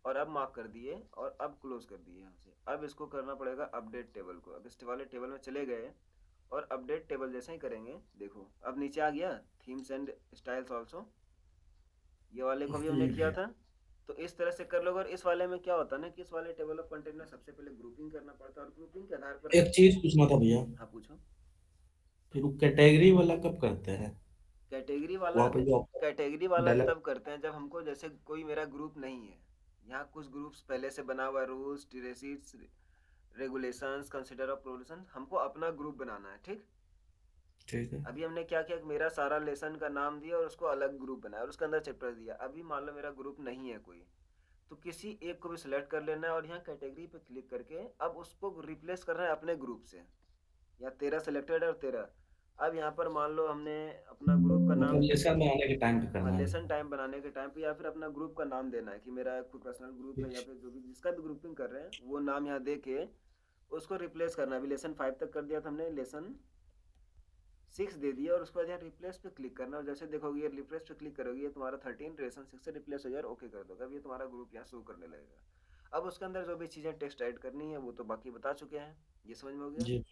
और अब मार्क कर दिए और अब क्लोज कर दिए यहाँ से। अब इसको करना पड़ेगा अपडेट टेबल को। अब इस वाले टेबल में चले गए और अपडेट टेबल जैसे ही करेंगे, देखो अब नीचे आ गया थीम्स एंड स्टाइल्स आल्सो, ये वाले को भी हमने किया था। तो इस तरह से कर लोगे। और इस वाले में क्या होता है ना कि इस वाले टेबल ऑफ कंटेंट में सबसे पहले ग्रुपिंग करना पड़ता है और ग्रुपिंग के आधार पर एक चीज पूछना था भैया, हाँ पूछो। फिर वो कैटेगरी वाला कब करते हैं? कैटेगरी वाला वहाँ पे जो कैटेगरी वाला डायलॉग तब करते हैं जब हमको, जैसे कोई मेरा ग्रुप नहीं है, यहाँ कुछ ग्रुप्स पहले से बना हुआ, रूल्स ट्रेसिट्स रेगुलेशंस कंसिडर ऑफ प्रोविजन, हमको अपना ग्रुप बनाना है। ठीक, ठीक है। अभी हमने क्या किया, मेरा सारा लेसन का नाम दिया और उसको अलग ग्रुप बनाया और उसके अंदर चैप्टर दिया। अभी मान लो मेरा ग्रुप नहीं है कोई, तो किसी एक को भी सिलेक्ट कर लेना है और यहाँ कैटेगरी पे क्लिक करके अब उसको रिप्लेस करना है अपने ग्रुप से। या 13 सिलेक्टेड है और 13। अब यहाँ पर मान लो हमने अपना ग्रुप का नाम, मतलब लेसन बनाने के टाइम पे हाँ करना है। लेसन टाइम बनाने के टाइम पे, या फिर अपना ग्रुप का नाम देना है कि मेरा कोई पर्सनल ग्रुप है या फिर जो भी जिसका भी ग्रुपिंग कर रहे हैं वो नाम यहाँ दे के उसको रिप्लेस करना है। अभी लेसन 5 तक कर दिया था हमने, लेसन 6 दे दिया और उसके बाद यहाँ रिप्लेस पे क्लिक करना, और जैसे देखोगे ये रिप्लेस पे क्लिक करोगे ये तुम्हारा 13 रेशन 6 से रिप्लेस हो जाए, ओके कर दोगे, अब ये तुम्हारा ग्रुप यहाँ शो करने लगेगा। अब उसके अंदर जो भी चीज़ें टेक्स्ट ऐड करनी है वो तो बाकी बता चुके हैं, ये समझ में हो गया। जी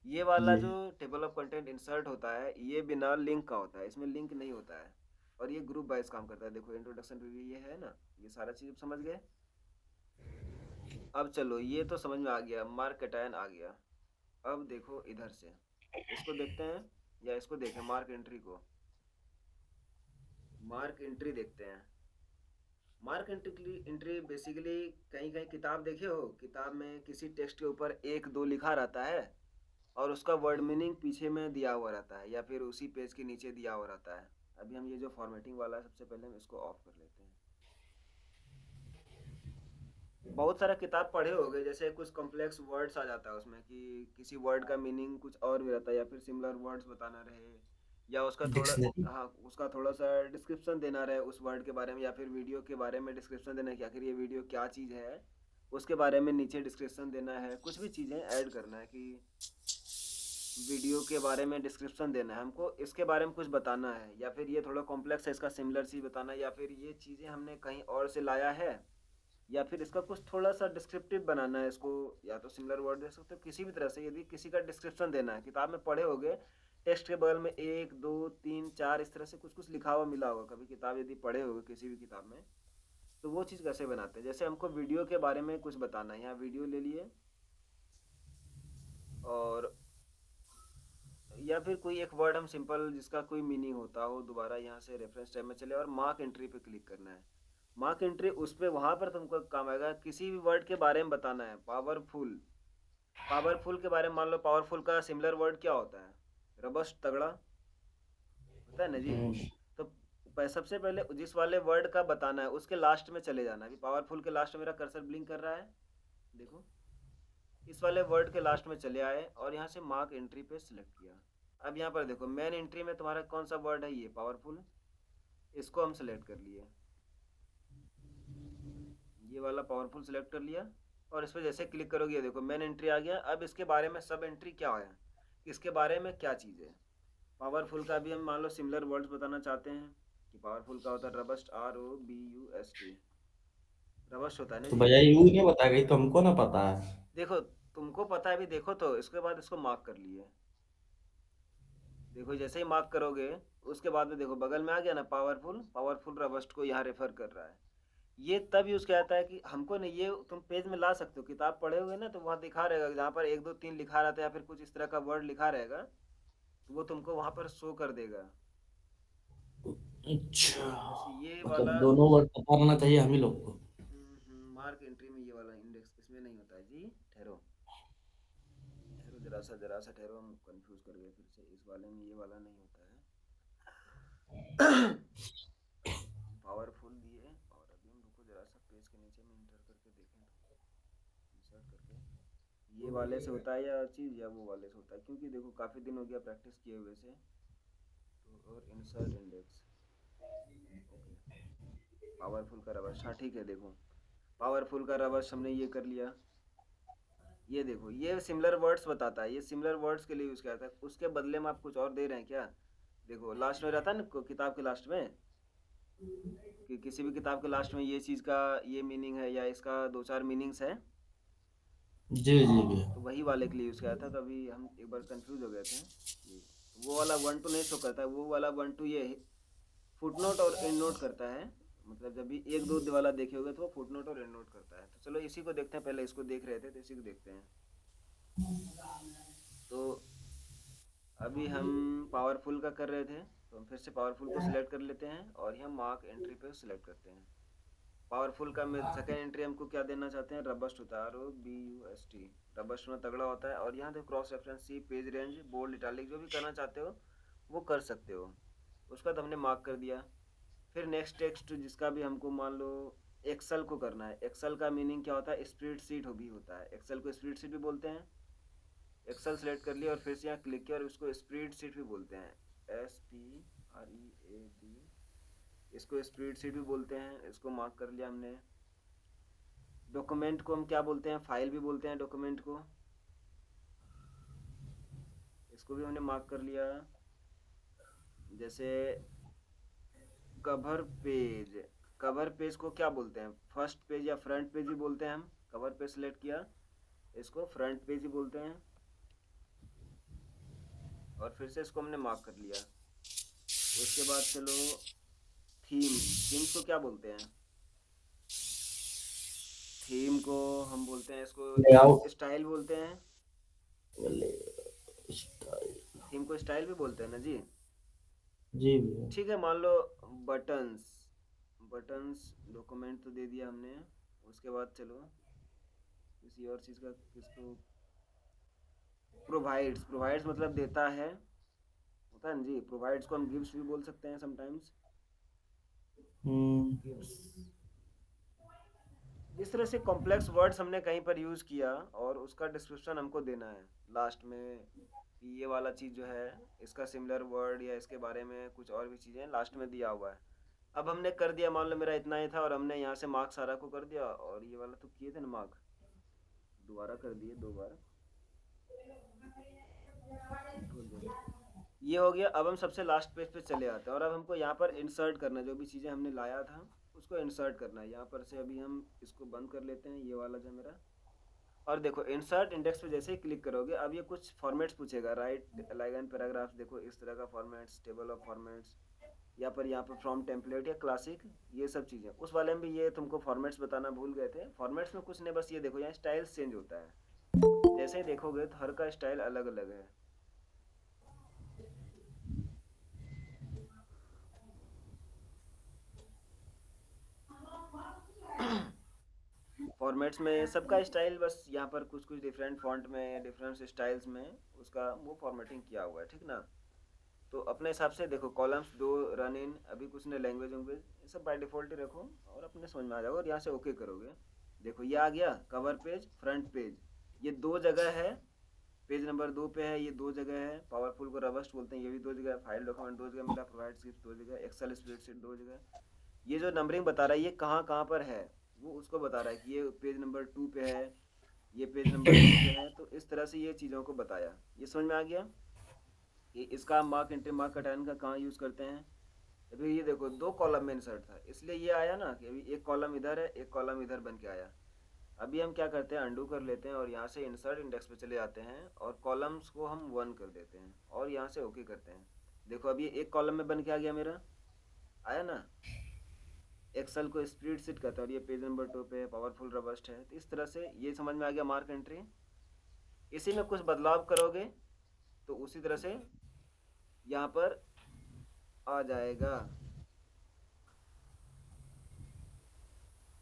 ये वाला जी जो टेबल ऑफ कंटेंट इंसर्ट होता है ये बिना लिंक का होता है, इसमें लिंक नहीं होता है, और ये ग्रुप वाइज काम करता है। देखो इंट्रोडक्शन पे भी ये है ना, ये सारा चीज़ समझ गए। अब चलो ये तो समझ में आ गया, मार्क कैटायन आ गया। अब देखो इधर से इसको देखते हैं, या इसको देखें मार्क एंट्री को। मार्क एंट्री देखते हैं। मार्क एंट्री बेसिकली कहीं कहीं किताब देखे हो, किताब में किसी टेक्स्ट के ऊपर 1 2 लिखा रहता है और उसका वर्ड मीनिंग पीछे में दिया हुआ रहता है, या फिर उसी पेज के नीचे दिया हुआ रहता है। अभी हम ये जो फॉर्मेटिंग वाला है सबसे पहले हम इसको ऑफ कर लेते हैं। बहुत सारा किताब पढ़े होंगे, जैसे कुछ कॉम्प्लेक्स वर्ड्स आ जाता है उसमें कि किसी वर्ड का मीनिंग कुछ और भी रहता है, या फिर सिमिलर वर्ड्स बताना रहे, या उसका थोड़ा, डिक्शनरी। हाँ उसका थोड़ा सा डिस्क्रिप्शन देना रहे उस वर्ड के बारे में, या फिर वीडियो के बारे में डिस्क्रिप्शन देना है कि आखिर ये वीडियो क्या चीज़ है, उसके बारे में नीचे डिस्क्रिप्शन देना है। कुछ भी चीज़ें ऐड करना है कि वीडियो के बारे में डिस्क्रिप्शन देना है हमको, इसके बारे में कुछ बताना है, या फिर ये थोड़ा कॉम्प्लेक्स है इसका सिमिलर चीज़ बताना है, या फिर ये चीज़ें हमने कहीं और से लाया है, या फिर इसका कुछ थोड़ा सा डिस्क्रिप्टिव बनाना है इसको, या तो सिमिलर वर्ड दे सकते हो किसी भी तरह से। यदि किसी का डिस्क्रिप्शन देना है, किताब में पढ़े होगे टेक्स्ट के बगल में 1 2 3 4 इस तरह से कुछ कुछ लिखा हुआ मिला होगा, कभी किताब यदि पढ़े होगे किसी भी किताब में, तो वो चीज़ कैसे बनाते हैं। जैसे हमको वीडियो के बारे में कुछ बताना है, यहाँ वीडियो ले लिए, और या फिर कोई एक वर्ड हम सिंपल जिसका कोई मीनिंग होता हो, दोबारा यहाँ से रेफरेंस टैब में चले और मार्क एंट्री पे क्लिक करना है। मार्क एंट्री उस पे वहाँ पर तुमको काम आएगा, किसी भी वर्ड के बारे में बताना है। पावरफुल, पावरफुल के बारे में मान लो, पावरफुल का सिमिलर वर्ड क्या होता है, रबस्ट तगड़ा होता है ना जी। तो सबसे पहले जिस वाले वर्ड का बताना है उसके लास्ट में चले जाना है। अभी पावरफुल के लास्ट में मेरा कर्सर ब्लिंक कर रहा है, देखो इस वाले वर्ड के लास्ट में चले आए और यहाँ से मार्क एंट्री पे सिलेक्ट किया। अब यहाँ पर देखो मेन एंट्री में तुम्हारा कौन सा वर्ड है, ये पावरफुल, इसको हम सेलेक्ट कर लिए, ये वाला पावरफुल सेलेक्ट कर लिया, और इस पर जैसे क्लिक करोगे देखो मेन एंट्री आ गया। अब इसके बारे में सब एंट्री क्या है, इसके बारे में क्या चीज़ है। पावरफुल का भी हम मान लो सिमिलर वर्ड्स बताना चाहते हैं कि पावरफुल का होता है रबस्ट, ROBUST, रबस्ट होता है ना तो जी। भैया यू नहीं बता गई तो हमको ना पता है। देखो तुमको पता है, अभी देखो तो इसके बाद इसको मार्क कर लिए, देखो जैसे ही मार्क करोगे उसके बाद में देखो बगल में आ गया ना पावरफुल, पावरफुल रबस्ट को यहाँ रेफर कर रहा है। ये तब यूज़ किया जाता है कि हमको नहीं, ये तुम पेज में ला सकते हो, किताब पढ़े हुए ना तो वहाँ दिखा रहेगा, जहाँ पर 1 2 3 लिखा रहता है या फिर कुछ इस तरह का वर्ड लिखा रहेगा तो वो तुमको वहाँ पर शो कर देगा। अच्छा, जैसे ये मतलब वाला दोनों वर्ड पता रहना चाहिए हम ही लोग को। मार्क एंट्री में ये वाला इंडेक्स इसमें नहीं होता है जी। ठहरो ठहरो जरा सा ठहरो, हम कंफ्यूज कर गए फिर से, इस वाले में ये वाला नहीं होता है। पावरफुल दिए, और अभी हम रुको जरा सा पेज के नीचे में इंटर करके देखें तो, इंसर्ट करके ये वाले से होता है या चीज़, या वो वाले से होता है, क्योंकि देखो काफ़ी दिन हो गया प्रैक्टिस किए हुए से। तो और इंसर्ट इंडेक्स, ओके पावरफुल का रबश, हाँ ठीक है। देखो पावरफुल का रबश हमने ये कर लिया, ये देखो ये सिमिलर वर्ड्स बताता है, ये सिमिलर वर्ड्स के लिए यूज़ किया जाता है। उसके बदले में आप कुछ और दे रहे हैं क्या, देखो लास्ट में रहता है ना किताब के लास्ट में, कि किसी भी किताब के लास्ट में ये चीज़ का ये मीनिंग है या इसका 2 4 मीनिंग्स है, जी जी भैया। तो वही वाले के लिए यूज़ किया था। तो अभी हम एक बार कंफ्यूज हो गए थे, ये वो वाला 1 2 नहीं शो करता है, वो वाला 1 2 ये फुटनोट और एंड नोट करता है। मतलब जब भी 1 2 वाला देखे होगे तो वो फुटनोट और एंड नोट करता है। तो चलो इसी को देखते हैं, पहले इसको देख रहे थे तो इसी को देखते हैं। तो अभी हम पावरफुल का कर रहे थे, तो हम फिर से पावरफुल को सिलेक्ट कर लेते हैं और यहाँ मार्क एंट्री पे सिलेक्ट करते हैं। पावरफुल का में सेकेंड एंट्री हमको क्या देना चाहते हैं, रबस्ट होता है, ROBUST, रबस्ट में तगड़ा होता है। और यहाँ देखो क्रॉस रेफरेंस, सी, पेज रेंज, बोल्ड, इटालिक, जो भी करना चाहते हो वो कर सकते हो। उसका तो हमने मार्क कर दिया। फिर नेक्स्ट टेक्स्ट जिसका भी हमको मान लो एक्सेल को करना है, एक्सेल का मीनिंग क्या होता है, स्प्रेडशीट भी होता है, एक्सेल को स्प्रेडशीट भी बोलते हैं। एक्सेल सेलेक्ट कर लिया और फिर से यहाँ क्लिक किया और उसको स्प्रेडशीट भी बोलते हैं, SPREAD, इसको स्प्रेडशीट भी बोलते हैं। इसको मार्क कर लिया हमने। डॉक्यूमेंट को हम क्या बोलते हैं, फाइल भी बोलते हैं डॉक्यूमेंट को, इसको भी हमने मार्क कर लिया। जैसे कवर पेज, कवर पेज को क्या बोलते हैं? फर्स्ट पेज या फ्रंट पेज ही बोलते हैं हम। कवर पेज सेलेक्ट किया, इसको फ्रंट पेज ही बोलते हैं। और फिर से इसको हमने मार्क कर लिया। उसके बाद चलो थीम्स को क्या बोलते हैं? थीम को हम बोलते हैं, इसको लेआउट स्टाइल बोलते हैं। थीम को स्टाइल भी बोलते हैं ना जी। जी भैया। ठीक है, मान लो बटन्स, बटन्स डॉक्यूमेंट तो दे दिया हमने। उसके बाद चलो किसी और चीज़ का, किसको प्रोवाइड्स, प्रोवाइड्स मतलब देता है, होता है ना जी। प्रोवाइड्स को हम गिव्स भी बोल सकते हैं समटाइम्स, गिव्स। इस तरह से कॉम्प्लेक्स वर्ड्स हमने कहीं पर यूज़ किया और उसका डिस्क्रिप्शन हमको देना है लास्ट में कि ये वाला चीज़ जो है इसका सिमिलर वर्ड या इसके बारे में कुछ और भी चीज़ें लास्ट में दिया हुआ है। अब हमने कर दिया, मान लो मेरा इतना ही था और हमने यहाँ से मार्क सारा को कर दिया, और ये वाला तो किए थे ना मार्क, दोबारा कर दिए 2 बार। ये हो गया। अब हम सबसे लास्ट पेज पे चले आते हैं और अब हमको यहाँ पर इंसर्ट करना है, जो भी चीज़ें हमने लाया था उसको इंसर्ट करना है। यहाँ पर से अभी हम इसको बंद कर लेते हैं, ये वाला जो मेरा। और देखो इंसर्ट इंडेक्स पे जैसे ही क्लिक करोगे अब ये कुछ फॉर्मेट्स पूछेगा, राइट अलाइन पैराग्राफ्स, देखो इस तरह का फॉर्मेट्स, टेबल ऑफ फॉर्मेट्स, यहाँ पर फ्रॉम टेम्पलेट या क्लासिक, ये सब चीज़ें। उस वाले में भी ये तुमको फॉर्मेट्स बताना भूल गए थे। फॉर्मेट्स में कुछ नहीं, बस ये देखो यहाँ स्टाइल्स चेंज होता है। जैसे ही देखोगे तो हर का स्टाइल अलग अलग है। फॉर्मेट्स में सबका स्टाइल बस यहाँ पर कुछ कुछ डिफरेंट फॉन्ट में, डिफरेंट स्टाइल्स में उसका वो फॉर्मेटिंग किया हुआ है, ठीक ना। तो अपने हिसाब से देखो कॉलम्स 2 रन इन, अभी कुछ ने लैंग्वेज वैंग्वेज ये सब बाय डिफ़ॉल्ट ही रखो और अपने समझ में आ जाएगा। और यहाँ से ओके करोगे, देखो ये आ गया कवर पेज, फ्रंट पेज, ये 2 जगह है। पेज नंबर 2 पे है, ये 2 जगह है। पावरफुल को रबस्ट बोलते हैं, ये भी 2 जगह है। फाइल डॉक्यूमेंट 2 जगह मिला, प्रोवाइड स्क्रिप्ट 2 जगह, एक्सेल स्प्रेडशीट 2 जगह। ये जो नंबरिंग बता रहा है ये कहाँ कहाँ पर है वो उसको बता रहा है कि ये पेज नंबर 2 पे है, ये पेज नंबर 2 पे है। तो इस तरह से ये चीज़ों को बताया। ये समझ में आ गया कि इसका मार्क एंट्री मार्क हटाने का कहाँ यूज़ करते हैं। तो फिर ये देखो 2 कॉलम में इंसर्ट था, इसलिए ये आया ना कि अभी एक कॉलम इधर है, एक कॉलम इधर बन के आया। अभी हम क्या करते हैं, अंडू कर लेते हैं और यहाँ से इंसर्ट इंडेक्स पे चले जाते हैं और कॉलम्स को हम 1 कर देते हैं और यहाँ से ओके करते हैं। देखो अभी एक कॉलम में बन के आ गया मेरा, आया ना। एक्सेल को स्प्रेडशीट कहते हैं और ये पेज नंबर 2 पे पावरफुल रबस्ट है। तो इस तरह से ये समझ में आ गया मार्क एंट्री। इसी में कुछ बदलाव करोगे तो उसी तरह से यहाँ पर आ जाएगा।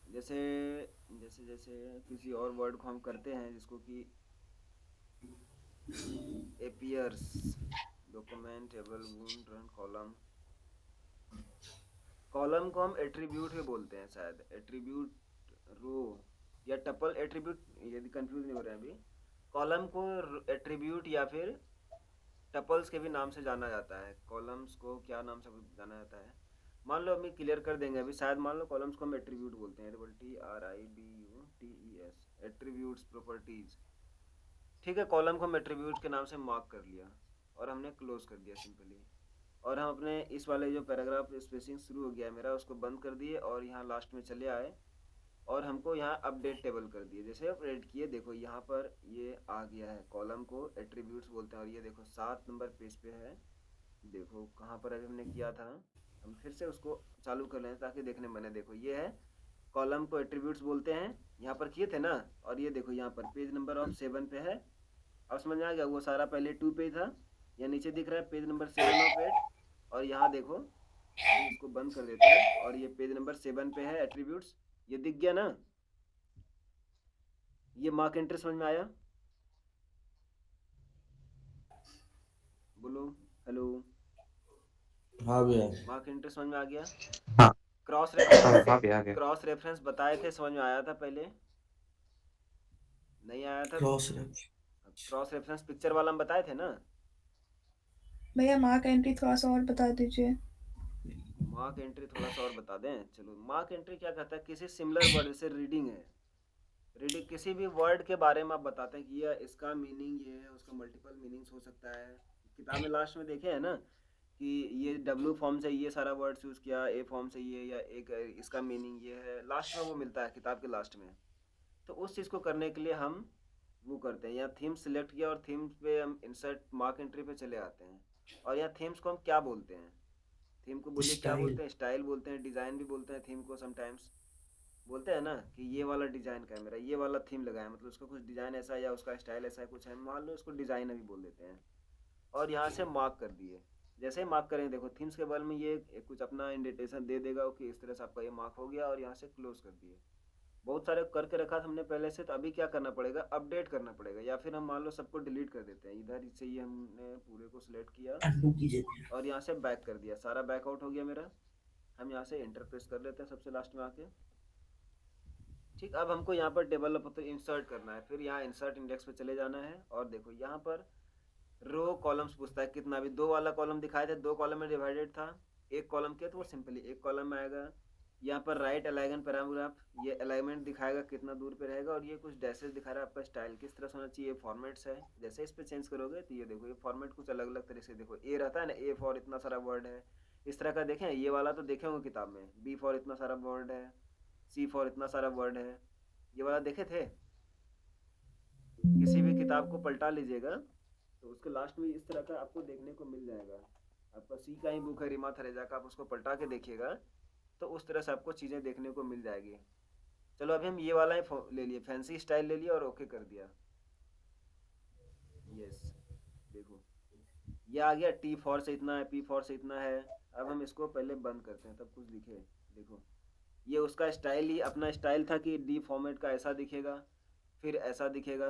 जैसे जैसे जैसे किसी और वर्ड को हम करते हैं जिसको कि appears, document, table, wound, run, column. Column को हम एट्रीब्यूट भी बोलते हैं शायद, एट्रीब्यूट, रो या टपल एट्रीब्यूट, यदि कंफ्यूज नहीं हो रहे हैं अभी। कॉलम को एट्रीब्यूट या फिर टपल्स के भी नाम से जाना जाता है। कॉलम्स को क्या नाम से जाना जाता है, मान लो अभी क्लियर कर देंगे अभी। शायद मान लो कॉलम्स को हम एट्रीब्यूट बोलते हैं, TRIBUTES, एट्रीब्यूट्स, प्रॉपर्टीज। ठीक है, कॉलम को हम एट्रीब्यूट के नाम से मार्क कर लिया और हमने क्लोज कर दिया सिंपली। और हम अपने इस वाले जो पैराग्राफ स्पेसिंग शुरू हो गया मेरा उसको बंद कर दिए और यहाँ लास्ट में चले आए और हमको यहाँ अपडेट टेबल कर दिए। जैसे अपडेट किए देखो यहाँ पर ये आ गया है, कॉलम को एट्रीब्यूट्स बोलते हैं और ये देखो 7 नंबर पेज पे है। देखो कहाँ पर अभी हमने किया था, हम फिर से उसको चालू कर लें ताकि देखने बने। देखो ये है, कॉलम को एट्रीब्यूट्स बोलते हैं, यहाँ पर किए थे ना। और ये देखो यहाँ पर पेज नंबर ऑफ 7 पे है। अब समझ में आ गया, वो सारा पहले 2 पे था, या नीचे दिख रहा है पेज नंबर 7 ऑफ 8। और यहाँ देखो अभी इसको बंद कर देते हैं और ये पेज नंबर 7 पे है एट्रीब्यूट्स, ये दिख गया ना। ये मार्क एंट्री समझ में आया? बोलो हेलो। हाँ भैया। मार्क एंट्री समझ में आ गया? हाँ क्रॉस हाँ रेफरेंस, हाँ भैया आ गया। क्रॉस रेफरेंस बताए थे, समझ में आया था पहले? नहीं आया था? क्रॉस रेफ क्रॉस रेफरेंस पिक्चर वाला हम बताए थे ना। भैया मार्क एंट्री थोड़ा सा और बता दीजिए। मार्क एंट्री थोड़ा सा और बता दें, चलो। मार्क एंट्री क्या कहता है, किसी सिमिलर वर्ड, जैसे रीडिंग है, रीडिंग किसी भी वर्ड के बारे में आप बताते हैं कि यह इसका मीनिंग ये है, उसका मल्टीपल मीनिंग्स हो सकता है। किताब में लास्ट में देखे हैं ना कि ये W फॉर्म से ये सारा वर्ड्स यूज़ किया, A फॉर्म से ये, या एक इसका मीनिंग ये है, लास्ट में वो मिलता है किताब के लास्ट में। तो उस चीज़ को करने के लिए हम वो करते हैं, यहाँ थीम सिलेक्ट किया और थीम्स पे हम इंसर्ट मार्क एंट्री पे चले आते हैं। और यहाँ थीम्स को हम क्या बोलते हैं, थीम को बोलिए क्या स्टाइल बोलते हैं, स्टाइल बोलते हैं, डिज़ाइन भी बोलते हैं थीम को समटाइम्स। बोलते हैं ना कि ये वाला डिज़ाइन का है मेरा, ये वाला थीम लगाया, मतलब उसका कुछ डिज़ाइन ऐसा है या उसका स्टाइल ऐसा है कुछ है, मान लो इसको डिज़ाइन अभी बोल देते हैं। और यहाँ से मार्क कर दिए। जैसे ही मार्क करेंगे देखो थीम्स के बारे में ये कुछ अपना इंडिकेशन दे देगा कि इस तरह से आपका ये मार्क हो गया, और यहाँ से क्लोज कर दिए। बहुत सारे करके रखा था हमने पहले से, तो अभी क्या करना पड़ेगा, अपडेट करना पड़ेगा, या फिर हम मान लो सबको डिलीट कर देते हैं। इधर से ही हमने पूरे को सिलेक्ट किया अनडू कीजिए। और यहाँ से बैक कर दिया, सारा बैक आउट हो गया मेरा। हम यहाँ से एंटर प्रेस कर लेते हैं सबसे लास्ट में आके। ठीक, अब हमको यहाँ पर टेबल पर इंसर्ट करना है, फिर यहाँ इंसर्ट इंडेक्स पे चले जाना है। और देखो यहाँ पर रो कॉलम्स पूछता है कितना, भी दो वाला कॉलम दिखाए थे, दो कॉलम में डिवाइडेड था, एक कॉलम किया तो वो सिंपली एक कॉलम में आएगा। यहाँ पर राइट अलाइन पैराग्राफ, ये अलाइनमेंट दिखाएगा कितना दूर पे रहेगा, और ये कुछ डैशेस दिखा रहा है आपका स्टाइल किस तरह से होना चाहिए, फॉर्मेट्स है। जैसे इस पे चेंज करोगे तो ये देखो ये फॉर्मेट कुछ अलग अलग तरह से, देखो ए रहता है ना, ए फॉर इतना सारा वर्ड है, इस तरह का देखें। ये वाला तो देखे होंगे किताब में, बी फॉर इतना सारा वर्ड है, सी फॉर इतना सारा वर्ड है, ये वाला देखे थे। किसी भी किताब को पलटा लीजिएगा तो उसके लास्ट में इस तरह का आपको देखने को मिल जाएगा। आपका सी का ही बुक है रीमा थरेजा का, आप उसको पलटा के देखिएगा तो उस तरह से आपको चीज़ें देखने को मिल जाएगी। चलो अभी हम ये वाला ही ले लिए, फैंसी स्टाइल ले लिया और ओके कर दिया। यस, देखो ये आ गया, टी फॉर से इतना है, पी फॉर से इतना है। अब हम इसको पहले बंद करते हैं तब कुछ दिखे। देखो ये उसका स्टाइल ही अपना स्टाइल था कि डी फॉर्मेट का ऐसा दिखेगा, फिर ऐसा दिखेगा।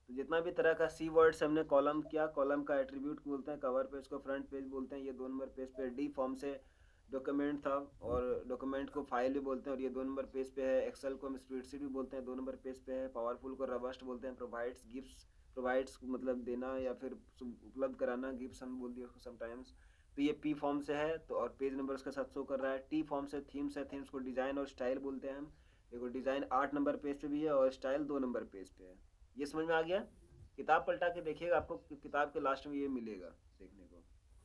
तो जितना भी तरह का सी वर्ड से हमने कॉलम किया, कॉलम का एट्रीब्यूट बोलते हैं, कवर पेज को फ्रंट पेज बोलते हैं, ये 2 नंबर पेज पे डी फॉर्म से डॉक्यूमेंट था, और डॉक्यूमेंट को फाइल भी बोलते हैं, और ये 2 नंबर पेज पे है। एक्सेल को हम स्प्रेडशीट भी बोलते हैं, 2 नंबर पेज पे है। पावरफुल को रबस्ट बोलते हैं। प्रोवाइड्स गिफ्ट्स, प्रोवाइड्स मतलब देना या फिर उपलब्ध कराना, गिफ्ट्स हम बोल दिए उसको समटाइम्स। तो ये पी फॉर्म से है तो, और पेज नंबर उसके साथ शो कर रहा है। टी फॉर्म से थीम्स है, थीम्स को डिज़ाइन और स्टाइल बोलते हैं हम। देखो डिज़ाइन 8 नंबर पेज पे भी है और स्टाइल 2 नंबर पेज पे है। ये समझ में आ गया। किताब पलटा के देखिएगा, आपको किताब के लास्ट में ये मिलेगा देखने को,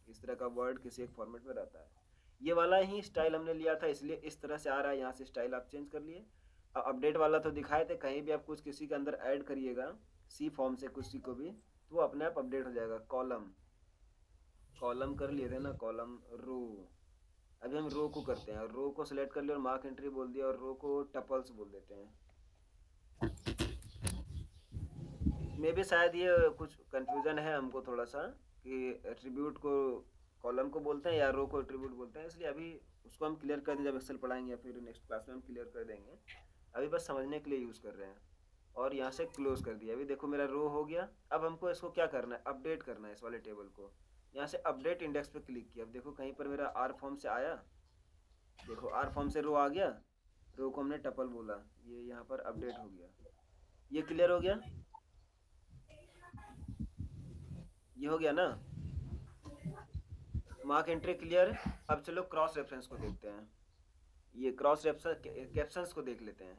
इस तरह का वर्ड किसी एक फॉर्मेट में रहता है। ये वाला ही स्टाइल हमने लिया था इसलिए इस तरह से आ रहा है, यहाँ से स्टाइल आप चेंज कर लिए। अपडेट वाला तो दिखाए थे, कहीं भी आप कुछ किसी के अंदर ऐड करिएगा सी फॉर्म से किसी को भी, तो वो अपने आप अपडेट हो जाएगा। कॉलम, कॉलम कर लिए थे ना, कॉलम, रो। अभी हम रो को करते हैं, रो को सिलेक्ट कर लिया और मार्क एंट्री बोल दिया, और रो को टपल्स बोल देते हैं। मे भी शायद ये कुछ कंफ्यूजन है हमको थोड़ा सा, कि एट्रीब्यूट को कॉलम को बोलते हैं या रो को एट्रीब्यूट बोलते हैं, इसलिए अभी उसको हम क्लियर कर दें, जब एक्सेल पढ़ाएंगे या फिर नेक्स्ट क्लास में हम क्लियर कर देंगे। अभी बस समझने के लिए यूज़ कर रहे हैं। और यहाँ से क्लोज कर दिया। अभी देखो मेरा रो हो गया। अब हमको इसको क्या करना है, अपडेट करना है इस वाले टेबल को। यहाँ से अपडेट इंडेक्स पे क्लिक किया। अब देखो कहीं पर मेरा आर फॉर्म से आया, देखो आर फॉर्म से रो आ गया, रो को हमने टपल बोला, ये यहाँ पर अपडेट हो गया। ये क्लियर हो गया, ये हो गया ना, मार्क एंट्री क्लियर। अब चलो क्रॉस रेफरेंस को देखते हैं। ये क्रॉस रेफरेंस कैप्शंस को देख लेते हैं।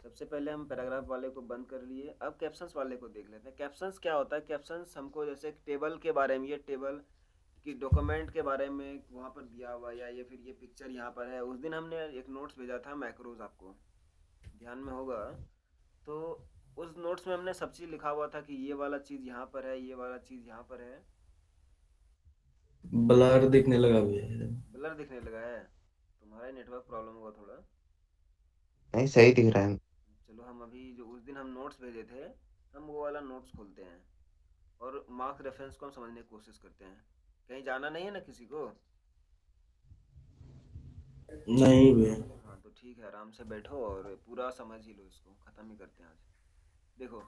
सबसे पहले हम पैराग्राफ वाले को बंद कर लिए, अब कैप्शंस वाले को देख लेते हैं। कैप्शंस क्या होता है, कैप्शंस हमको जैसे टेबल के बारे में, ये टेबल की डॉक्यूमेंट के बारे में वहाँ पर दिया हुआ, या ये फिर ये पिक्चर यहाँ पर है। उस दिन हमने एक नोट्स भेजा था मैक्रोज, आपको ध्यान में होगा, तो उस नोट्स में हमने सब चीज़ लिखा हुआ था कि ये वाला चीज़ यहाँ पर है, ये वाला चीज़ यहाँ पर है। ब्लर दिखने लगा भैया। ब्लर दिखने लगा है, तुम्हारा नेटवर्क प्रॉब्लम होगा थोड़ा। नहीं सही दिख रहा है। चलो हम अभी जो उस दिन हम नोट्स भेजे थे, हम वो वाला नोट्स खोलते हैं और मार्क रेफरेंस को हम समझने की कोशिश करते हैं। कहीं जाना नहीं है ना किसी को? नहीं भैया। हाँ तो ठीक है, आराम से बैठो और पूरा समझ ही लो, इसको ख़त्म ही करते हैं आज। देखो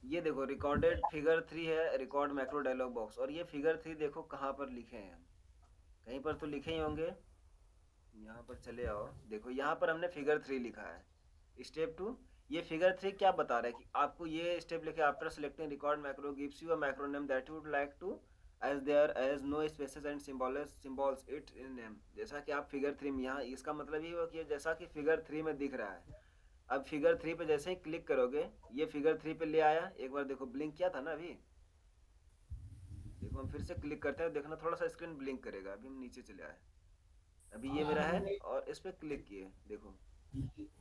ये देखो रिकॉर्डेड फिगर 3 है, रिकॉर्ड मैक्रो डायलॉग बॉक्स, और ये फिगर 3 देखो कहाँ पर लिखे हैं, कहीं पर तो लिखे ही होंगे। यहाँ पर चले आओ, देखो यहाँ पर हमने फिगर 3 लिखा है। स्टेप 2, ये फिगर 3 क्या बता रहा है कि आपको ये स्टेप लिखे, after selecting record macro gives you a macro name that you would like to as there as no spaces and symbols it in name. जैसा कि आप फिगर 3 में, यहाँ इसका मतलब ये हुआ कि जैसा कि फिगर 3 में दिख रहा है। अब फिगर 3 पे जैसे ही क्लिक करोगे ये फिगर 3 पे ले आया। एक बार देखो ब्लिंक किया था ना अभी, देखो हम फिर से क्लिक करते हैं, देखना थोड़ा सा स्क्रीन ब्लिंक करेगा। अभी हम नीचे चले आए, अभी ये मेरा है और इस पर क्लिक किए, देखो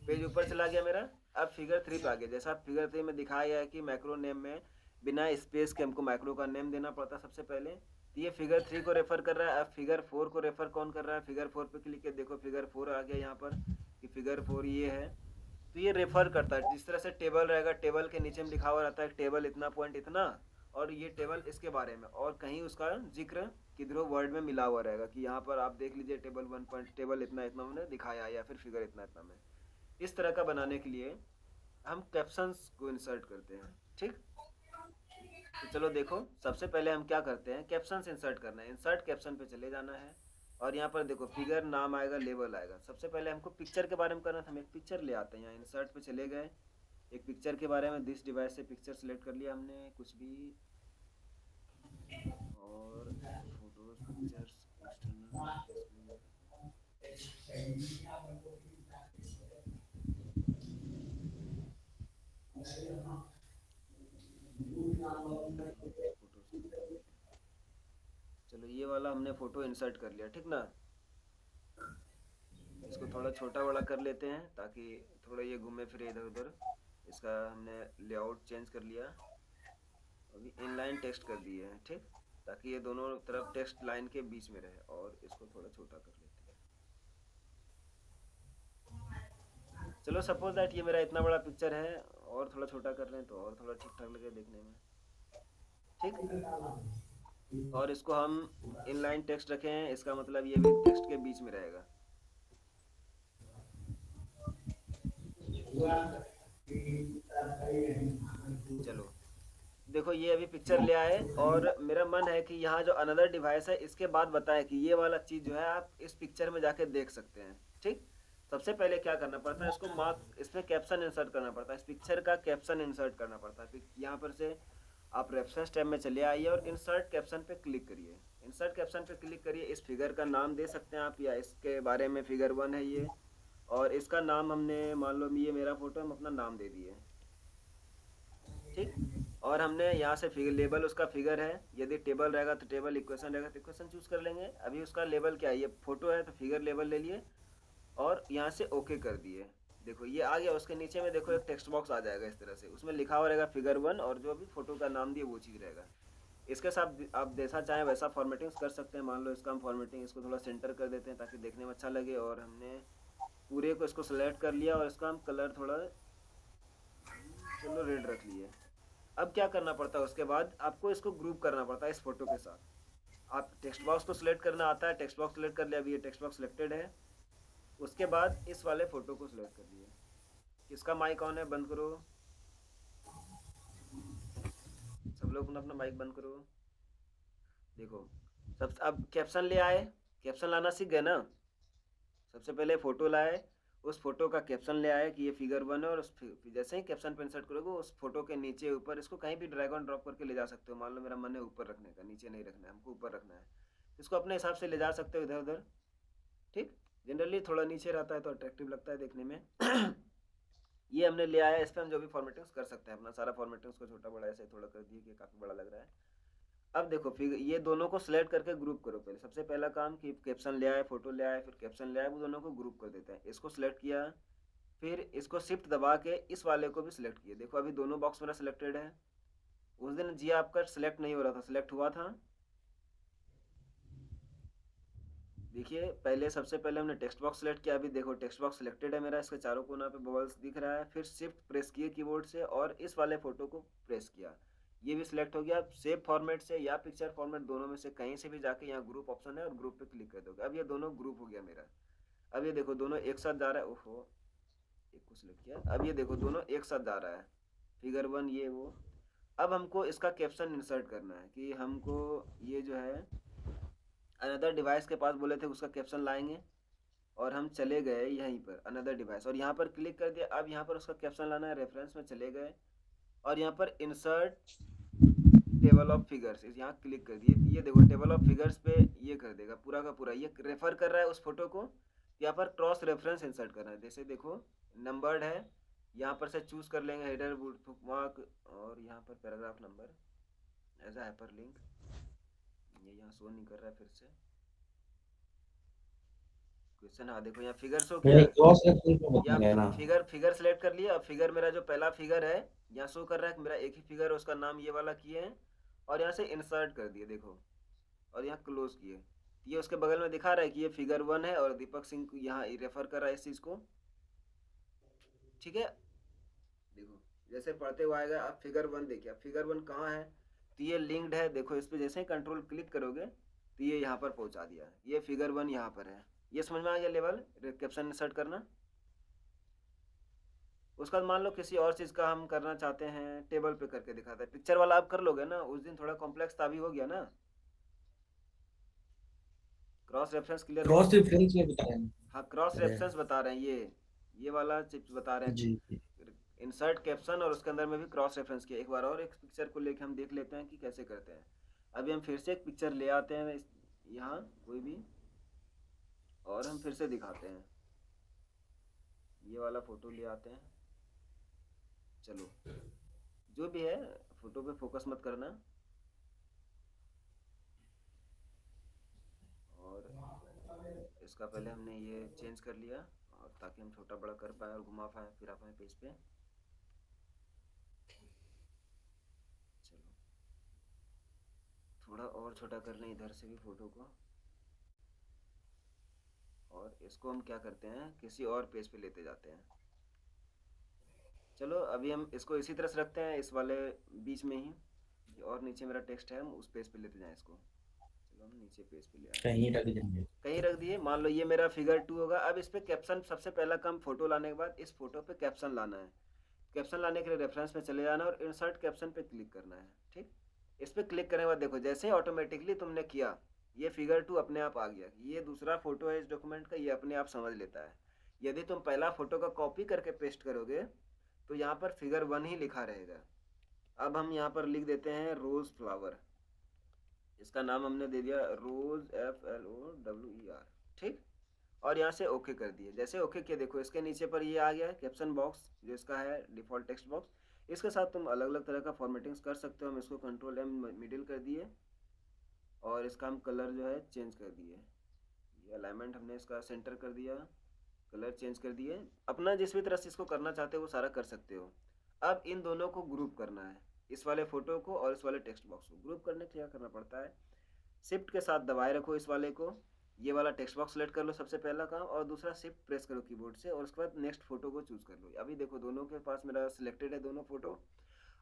पेज ऊपर चला गया मेरा। अब फिगर 3 पे आ गया। जैसा फिगर 3 में दिखाया गया है कि मैक्रो नेम में बिना स्पेस के हमको मैक्रो का नेम देना पड़ता सबसे पहले। तो ये फिगर 3 को रेफर कर रहा है। अब फिगर 4 को रेफर कौन कर रहा है? फिगर 4 पे क्लिक किया, देखो फिगर 4 आ गया यहाँ पर कि फिगर 4 ये है। तो ये रेफर करता है, जिस तरह से टेबल रहेगा, टेबल के नीचे में लिखा हुआ रहता है टेबल इतना पॉइंट इतना, और ये टेबल इसके बारे में, और कहीं उसका जिक्र किधरों वर्ड में मिला हुआ रहेगा कि यहाँ पर आप देख लीजिए टेबल 1 पॉइंट, टेबल इतना इतना मैंने दिखाया, या फिर फिगर इतना इतना में। इस तरह का बनाने के लिए हम कैप्शंस को इंसर्ट करते हैं। ठीक, तो चलो देखो, सबसे पहले हम क्या करते हैं, कैप्शंस इंसर्ट करना है। इंसर्ट कैप्शन पे चले जाना है, और यहाँ पर देखो फिगर नाम आएगा, लेबल आएगा। सबसे पहले हमको पिक्चर के बारे में करना था, हम एक पिक्चर ले आते हैं। यहाँ इंसर्ट पे चले गए, एक पिक्चर के बारे में, दिस डिवाइस से पिक्चर सेलेक्ट कर लिया हमने, कुछ भी, और फोटोज पिक्चर्स चलो ये वाला हमने फोटो इंसर्ट कर लिया, ठीक ना। इसको थोड़ा छोटा बड़ा कर लेते हैं ताकि थोड़ा ये घूमे फिरे इधर उधर। इसका हमने लेआउट चेंज कर लिया, अभी इनलाइन टेक्स्ट कर दिए हैं, ठीक, ताकि ये दोनों तरफ टेक्स्ट लाइन के बीच में रहे। और इसको थोड़ा छोटा कर लेते हैं। चलो सपोज दैट ये मेरा इतना बड़ा पिक्चर है, और थोड़ा छोटा कर लें तो और थोड़ा ठीक ठाक लगे देखने में, ठीक। और इसको हम इनलाइन टेक्स्ट रखे हैं, इसका मतलब ये भी टेक्स्ट के बीच में रहेगा। चलो देखो ये अभी पिक्चर ले आए, और मेरा मन है कि यहाँ जो अनदर डिवाइस है इसके बाद बताएं कि ये वाला चीज़ जो है आप इस पिक्चर में जाके देख सकते हैं, ठीक। सबसे पहले क्या करना पड़ता है, इसको मार्क, इसमें कैप्शन इंसर्ट करना पड़ता है, इस पिक्चर का कैप्शन इंसर्ट करना पड़ता है। यहाँ पर से आप रेफरेंस टैब में चले आइए और इंसर्ट कैप्शन पे क्लिक करिए। इंसर्ट कैप्शन पे क्लिक करिए, इस फिगर का नाम दे सकते हैं आप, या इसके बारे में फिगर 1 है ये, और इसका नाम हमने मान लो ये मेरा फोटो, हम अपना नाम दे दिए, ठीक। और हमने यहाँ से फिगर लेबल उसका फिगर है, यदि टेबल रहेगा तो टेबल, इक्वेशन रहेगा तो इक्वेशन चूज कर लेंगे। अभी उसका लेबल क्या है, ये फोटो है तो फिगर लेबल ले लिए, और यहाँ से ओके कर दिए। देखो ये आ गया, उसके नीचे में देखो एक टेक्स्ट बॉक्स आ जाएगा इस तरह से, उसमें लिखा हुआ रहेगा फिगर 1, और जो भी फोटो का नाम दिए वो चीज़ रहेगा। इसके साथ आप जैसा चाहें वैसा फॉर्मेटिंग कर सकते हैं। मान लो इसका हम फॉर्मेटिंग, इसको थोड़ा सेंटर कर देते हैं ताकि देखने में अच्छा लगे, और हमने पूरे को इसको सेलेक्ट कर लिया, और इसका हम कलर थोड़ा, चलो रेड रख लिए। अब क्या करना पड़ता है, उसके बाद आपको इसको ग्रुप करना पड़ता है इस फोटो के साथ। आप टेक्स्ट बॉक्स को सिलेक्ट करना आता है, टेक्स्ट बॉक्स सेलेक्ट कर लिया, अभी ये टेक्स्ट बॉक्स सिलेक्टेड है। उसके बाद इस वाले फोटो को सिलेक्ट कर लिया। किसका माइक ऑन है, बंद करो, सब लोग अपना अपना माइक बंद करो। देखो सब अब कैप्शन ले आए, कैप्शन लाना सीख गए ना। सबसे पहले फोटो लाए, उस फोटो का कैप्शन ले आए कि ये फिगर 1 है, और उस जैसे ही कैप्शन पे इंसर्ट करोगे उस फोटो के नीचे ऊपर इसको कहीं भी ड्रैग ऑन ड्रॉप करके ले जा सकते हो। मान लो मेरा मन है ऊपर रखने का, नीचे नहीं रखना है हमको, ऊपर रखना है, इसको अपने हिसाब से ले जा सकते हो इधर उधर, ठीक। जनरली थोड़ा नीचे रहता है तो अट्रैक्टिव लगता है देखने में। ये हमने ले आया, इस पर हम जो भी फॉर्मेटिंग्स कर सकते हैं, अपना सारा फॉर्मेटिंग्स को छोटा बड़ा ऐसे थोड़ा कर दिए कि काफ़ी बड़ा लग रहा है। अब देखो फिर ये दोनों को सिलेक्ट करके ग्रुप करो। पहले सबसे पहला काम कि कैप्शन ले आए, फोटो ले आए, फिर कैप्शन ले आए, वो दोनों को ग्रुप कर देते हैं। इसको सिलेक्ट किया, फिर इसको शिफ्ट दबा के इस वाले को भी सिलेक्ट किया। देखो अभी दोनों बॉक्स मेरा सिलेक्टेड है। उस दिन जी आपका सिलेक्ट नहीं हो रहा था, सिलेक्ट हुआ था। देखिए पहले सबसे पहले हमने टेक्स्ट बॉक्स सेलेक्ट किया, अभी देखो टेक्स्ट बॉक्स सिलेक्टेड है मेरा, इसके चारों कोना पे बबल्स दिख रहा है। फिर शिफ्ट प्रेस किए कीबोर्ड से और इस वाले फोटो को प्रेस किया, ये भी सिलेक्ट हो गया। सेव फॉर्मेट से या पिक्चर फॉर्मेट, दोनों में से कहीं से भी जाके यहाँ ग्रुप ऑप्शन है और ग्रुप पे क्लिक कर दोगे। अब ये दोनों ग्रुप हो गया मेरा। अब ये देखो दोनों एक साथ जा रहा है, ओहो एक को सिलेक्ट किया। अब ये देखो दोनों एक साथ जा रहा है, फिगर 1 ये वो। अब हमको इसका कैप्शन इंसर्ट करना है कि हमको ये जो है अनदर डिवाइस के पास बोले थे उसका कैप्शन लाएंगे, और हम चले गए यहीं पर अनदर डिवाइस और यहाँ पर क्लिक कर दिया। अब यहाँ पर उसका कैप्शन लाना है, रेफरेंस में चले गए और यहाँ पर इंसर्ट टेबल ऑफ फिगर्स, यहाँ क्लिक कर दिए। ये देखो टेबल ऑफ फिगर्स पे ये कर देगा पूरा का पूरा, ये रेफर कर रहा है उस फोटो को। यहाँ पर क्रॉस रेफरेंस इंसर्ट करना है, जैसे देखो नंबर्ड है, यहाँ पर से चूज कर लेंगे हेडर बुकमार्क और यहाँ पर paragraph number as a hyperlink. ये यहाँ शो नहीं कर रहा है फिर से क्वेश्चन। हाँ देखो यहाँ फिगर शो किया, नहीं क्रॉस रेफरेंस पे बता रहे हैं यहाँ ना। फिगर सेलेक्ट कर लिया। अब फिगर मेरा जो पहला फिगर है यहाँ शो कर रहा है कि मेरा एक ही फिगर है, उसका नाम ये वाला किए हैं और यहाँ से इंसर्ट कर दिए देखो, और यहाँ क्लोज किए। ये उसके बगल में दिखा रहा है कि ये फिगर 1 है और दीपक सिंह यहाँ रेफर कर रहा है इस चीज़ को। ठीक है, देखो जैसे पढ़ते हुए आएगा। आप फिगर 1 देखिए, अब फिगर 1 कहाँ है, तो ये लिंक्ड है। देखो इस पर जैसे ही कंट्रोल क्लिक करोगे तो ये यहाँ पर पहुँचा दिया है, ये फिगर 1 यहाँ पर है। ये समझ में आ गया लेवल कैप्शन इंसर्ट करना। उसके बाद मान लो किसी और चीज़ का हम करना चाहते हैं, टेबल पे करके दिखाता है। पिक्चर वाला आप कर लोगे ना, उस दिन थोड़ा कॉम्प्लेक्स था, अभी हो गया ना। क्रॉस रेफरेंस क्लियर हुआ? क्रॉस रेफरेंस में बता रहे हैं। हाँ क्रॉस रेफरेंस बता रहे हैं, ये वाला चिप्स बता रहे हैं जी कि इंसर्ट कैप्शन और उसके अंदर में भी क्रॉस रेफरेंस किया। एक बार और एक पिक्चर को लेके हम देख लेते हैं कि कैसे करते हैं। अभी हम फिर से एक पिक्चर ले आते हैं यहाँ कोई भी, और हम फिर से दिखाते हैं। ये वाला फोटो ले आते हैं, चलो जो भी है फोटो पे फोकस मत करना। और इसका पहले हमने ये चेंज कर लिया और ताकि हम छोटा बड़ा कर पाए और घुमा पाए फिरा पाए पेज पे। चलो थोड़ा और छोटा कर लें इधर से भी फोटो को, और इसको हम क्या करते हैं किसी और पेज पे लेते जाते हैं। चलो अभी हम इसको इसी तरह से रखते हैं, इस वाले बीच में ही, और नीचे मेरा टेक्स्ट है, हम उस पेज पे लेते जाएं इसको। चलो हम नीचे पेज पे ले आए, कहीं रख देंगे। कहीं रख दिए। मान लो ये मेरा फिगर 2 होगा। अब इस पे कैप्शन, सबसे पहला काम फोटो लाने के बाद इस फोटो पे कैप्शन लाना है। कैप्शन लाने के लिए रेफरेंस में चले जाना और इंसर्ट कैप्शन पे क्लिक करना है। ठीक, इस पे क्लिक करने के बाद देखो जैसे ही ऑटोमेटिकली तुमने किया ये फिगर 2 अपने आप आ गया। ये दूसरा फोटो है इस डॉक्यूमेंट का, ये अपने आप समझ लेता है। यदि तुम पहला फोटो का कॉपी करके पेस्ट करोगे तो यहाँ पर फिगर 1 ही लिखा रहेगा। अब हम यहाँ पर लिख देते हैं रोज फ्लावर, इसका नाम हमने दे दिया रोज FLOWER। ठीक, और यहाँ से ओके कर दिए। जैसे ओके किया देखो इसके नीचे पर ये आ गया है कैप्शन बॉक्स, जो इसका है डिफ़ॉल्ट टेक्स्ट बॉक्स। इसके साथ तुम अलग अलग तरह का फॉर्मेटिंग्स कर सकते हो। हम इसको कंट्रोल M मिडिल कर दिए और इसका हम कलर जो है चेंज कर दिए। ये अलाइनमेंट हमने इसका सेंटर कर दिया, कलर चेंज कर दिए। अपना जिस भी तरह से इसको करना चाहते हो वो सारा कर सकते हो। अब इन दोनों को ग्रुप करना है, इस वाले फोटो को और इस वाले टेक्स्ट बॉक्स को। ग्रुप करने के लिए क्या करना पड़ता है, शिफ्ट के साथ दबाए रखो इस वाले को, ये वाला टेक्स्ट बॉक्स सेलेक्ट कर लो सबसे पहला काम, और दूसरा शिफ्ट प्रेस करो कीबोर्ड से, और उसके बाद नेक्स्ट फोटो को चूज कर लो। अभी देखो दोनों के पास मेरा सिलेक्टेड है दोनों फोटो।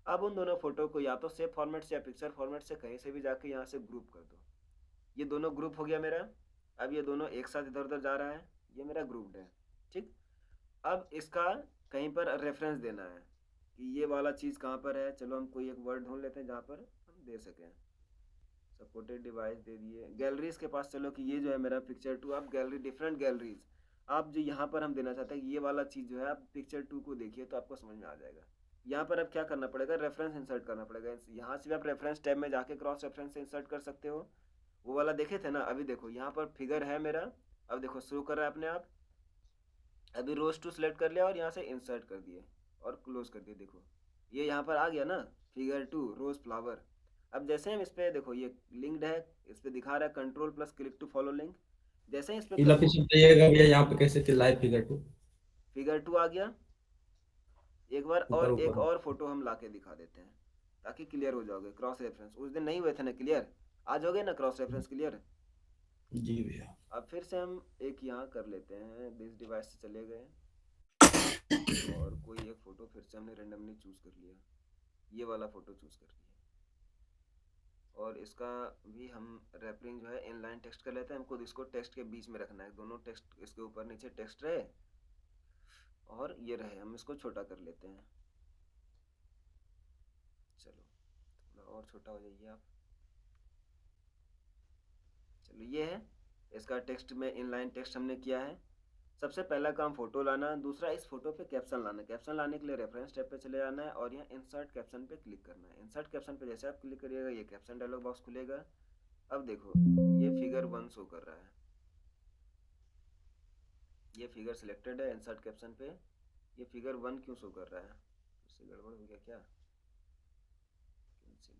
अब उन दोनों फोटो को या तो सेव फॉर्मेट से या पिक्चर फॉर्मेट से कहीं से भी जाके यहाँ से ग्रुप कर दो। ये दोनों ग्रुप हो गया मेरा। अब ये दोनों एक साथ इधर उधर जा रहा है, ये मेरा ग्रुप्ड है। ठीक, अब इसका कहीं पर रेफरेंस देना है कि ये वाला चीज़ कहाँ पर है। चलो हम कोई एक वर्ड ढूंढ लेते हैं जहाँ पर हम दे सकें। सपोर्टेड डिवाइस दे दिए। गैलरीज के पास चलो कि ये जो है मेरा पिक्चर 2, आप गैलरी डिफरेंट गैलरीज, आप जो यहाँ पर हम देना चाहते हैं ये वाला चीज़ जो है आप पिक्चर 2 को देखिए तो आपको समझ में आ जाएगा। यहाँ पर अब क्या करना पड़ेगा, रेफरेंस इंसर्ट करना पड़ेगा। यहाँ से भी आप रेफरेंस टैब में जाके क्रॉस रेफरेंस से इंसर्ट कर सकते हो। वो वाला देखे थे ना, अभी देखो यहाँ पर फिगर है मेरा, अब देखो शो कर रहा है अपने आप। अभी रोज 2 सेलेक्ट कर लिया और यहाँ से इंसर्ट कर दिए और क्लोज कर दिए। देखो ये यहाँ पर आ गया ना फिगर 2 रोज फ्लावर। अब जैसे हम इस पे देखो ये लिंक्ड है, इस पे दिखा रहा है control plus click to follow link. जैसे ही इस पे फिर बताइएगा भैया यहाँ पे कैसे थी लाइव फिगर 2 फिगर 2 आ गया। एक बार ऊपर और एक ऊपर। और फोटो हम लाके दिखा देते हैं ताकि क्लियर हो जाओगे। क्रॉस रेफरेंस उस दिन नहीं हुए थे ना क्लियर, आज हो गए ना क्रॉस रेफरेंस क्लियर। जी भैया। अब फिर से हम एक यहाँ कर लेते हैं, दिस डिवाइस से चले गए और कोई एक फोटो फिर से हमने रेंडमली चूज कर लिया, ये वाला फोटो चूज कर लिया। और इसका भी हम रैपिंग जो है इनलाइन टेक्स्ट कर लेते हैं। हमको इसको टेक्स्ट के बीच में रखना है, दोनों टेक्स्ट इसके ऊपर नीचे टेक्स्ट रहे और ये रहे। हम इसको छोटा कर लेते हैं, चलो थोड़ा और छोटा हो जाइए आप। चलो ये है इसका टेक्स्ट में इनलाइन टेक्स्ट हमने किया है। सबसे पहला काम फोटो लाना, दूसरा इस फोटो पे कैप्शन लाना। कैप्शन लाने के लिए रेफरेंस टैब पे चले जाना है और यहाँ इंसर्ट कैप्शन पे क्लिक करना है। इंसर्ट कैप्शन पे जैसे आप क्लिक करिएगा ये कैप्शन डायलॉग बॉक्स खुलेगा। अब देखो ये फिगर 1 शो कर रहा है, ये फिगर सिलेक्टेड है इंसर्ट कैप्शन पे। ये फिगर 1 क्यों शो कर रहा है, इससे गड़बड़ हो गया क्या? कैंसिल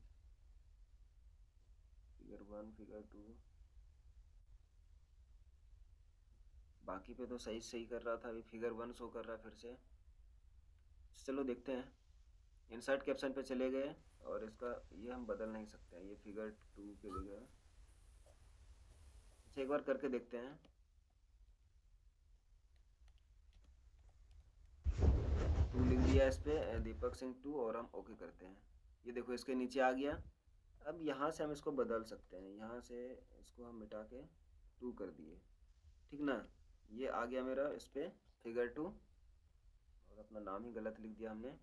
फिगर 1 फिगर 2, बाकी पे तो सही कर रहा था, अभी फिगर 1 शो कर रहा है फिर से। चलो देखते हैं, इंसर्ट कैप्शन पे चले गए और इसका ये हम बदल नहीं सकते हैं, ये फिगर 2 पे ले गए। अच्छा एक बार करके देखते हैं। टू लिख दिया इस पे, दीपक सिंह 2, और हम ओके करते हैं। ये देखो इसके नीचे आ गया। अब यहाँ से हम इसको बदल सकते हैं, यहाँ से इसको हम मिटा के 2 कर दिए, ठीक ना। ये आ गया मेरा इस पे फिगर 2, और अपना नाम ही गलत लिख दिया हमने।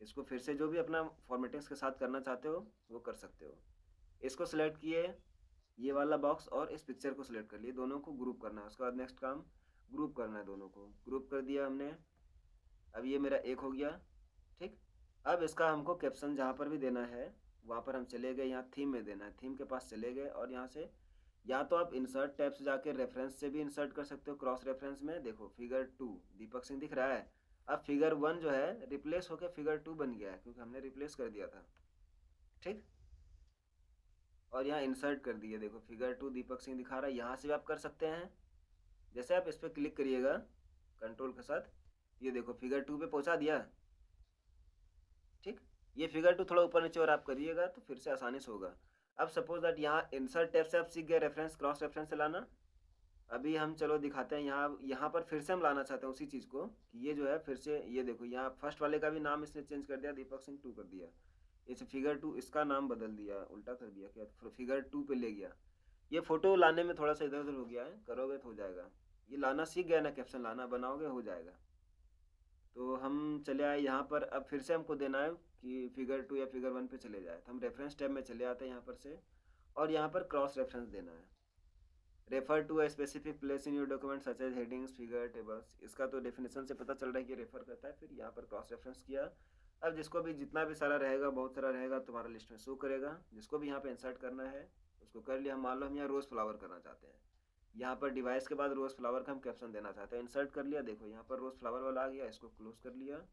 इसको फिर से जो भी अपना फॉर्मेटिंग्स के साथ करना चाहते हो वो कर सकते हो। इसको सिलेक्ट किए, ये वाला बॉक्स और इस पिक्चर को सिलेक्ट कर लिए, दोनों को ग्रुप करना है। उसके बाद नेक्स्ट काम ग्रुप करना है, दोनों को ग्रुप कर दिया हमने। अब ये मेरा एक हो गया, ठीक। अब इसका हमको कैप्शन जहाँ पर भी देना है वहाँ पर हम चले गए, यहाँ थीम में देना है, थीम के पास चले गए और यहाँ से या तो आप इंसर्ट टैब से जाके रेफरेंस से भी इंसर्ट कर सकते हो, क्रॉस रेफरेंस में देखो फिगर 2 दीपक सिंह दिख रहा है। अब फिगर 1 जो है रिप्लेस होकर फिगर 2 बन गया है, क्योंकि हमने रिप्लेस कर दिया था, ठीक। और यहाँ इंसर्ट कर दिए, देखो फिगर 2 दीपक सिंह दिखा रहा है। यहाँ से भी आप कर सकते हैं, जैसे आप इस पर क्लिक करिएगा कंट्रोल के साथ, ये देखो फिगर 2 पे पहुँचा दिया, ठीक। ये फिगर 2 थोड़ा ऊपर नीचे और आप करिएगा तो फिर से आसानी से होगा। अब सपोज दैट यहाँ इंसर्ट टैब से आप सीख गए रेफरेंस क्रॉस रेफरेंस से लाना। अभी हम चलो दिखाते हैं, यहाँ पर फिर से हम लाना चाहते हैं उसी चीज़ को, कि ये जो है फिर से, ये देखो यहाँ फर्स्ट वाले का भी नाम इसने चेंज कर दिया, दीपक सिंह 2 कर दिया। इस फिगर 2 इसका नाम बदल दिया, उल्टा कर दिया, क्या फिगर 2 पे ले गया। ये फोटो लाने में थोड़ा सा इधर उधर हो गया है, करोगे तो हो जाएगा। ये लाना सीख गया ना, कैप्शन लाना बनाओगे हो जाएगा। तो हम चले आए यहाँ पर, अब फिर से हमको देना है कि फिगर 2 या फिगर 1 पे चले जाए, तो हम रेफरेंस टैब में चले आते हैं यहाँ पर से, और यहाँ पर क्रॉस रेफरेंस देना है। Refer to a specific place in your document such as headings figure tables, इसका तो डेफिनेशन से पता चल रहा है कि रेफर करता है। फिर यहाँ पर क्रॉस रेफरेंस किया। अब जिसको भी जितना भी सारा रहेगा, बहुत सारा रहेगा, तुम्हारा लिस्ट में शो करेगा। जिसको भी यहाँ पे इंसर्ट करना है उसको कर लिया। मान लो हम यहाँ रोज़ फ्लावर करना चाहते हैं, यहाँ पर डिवाइस के बाद रोज़ फ्लावर का हम कैप्शन देना चाहते हैं, इंसर्ट कर लिया, देखो यहाँ पर रोज़ फ्लावर वाला आ गया, इसको क्लोज कर लिया।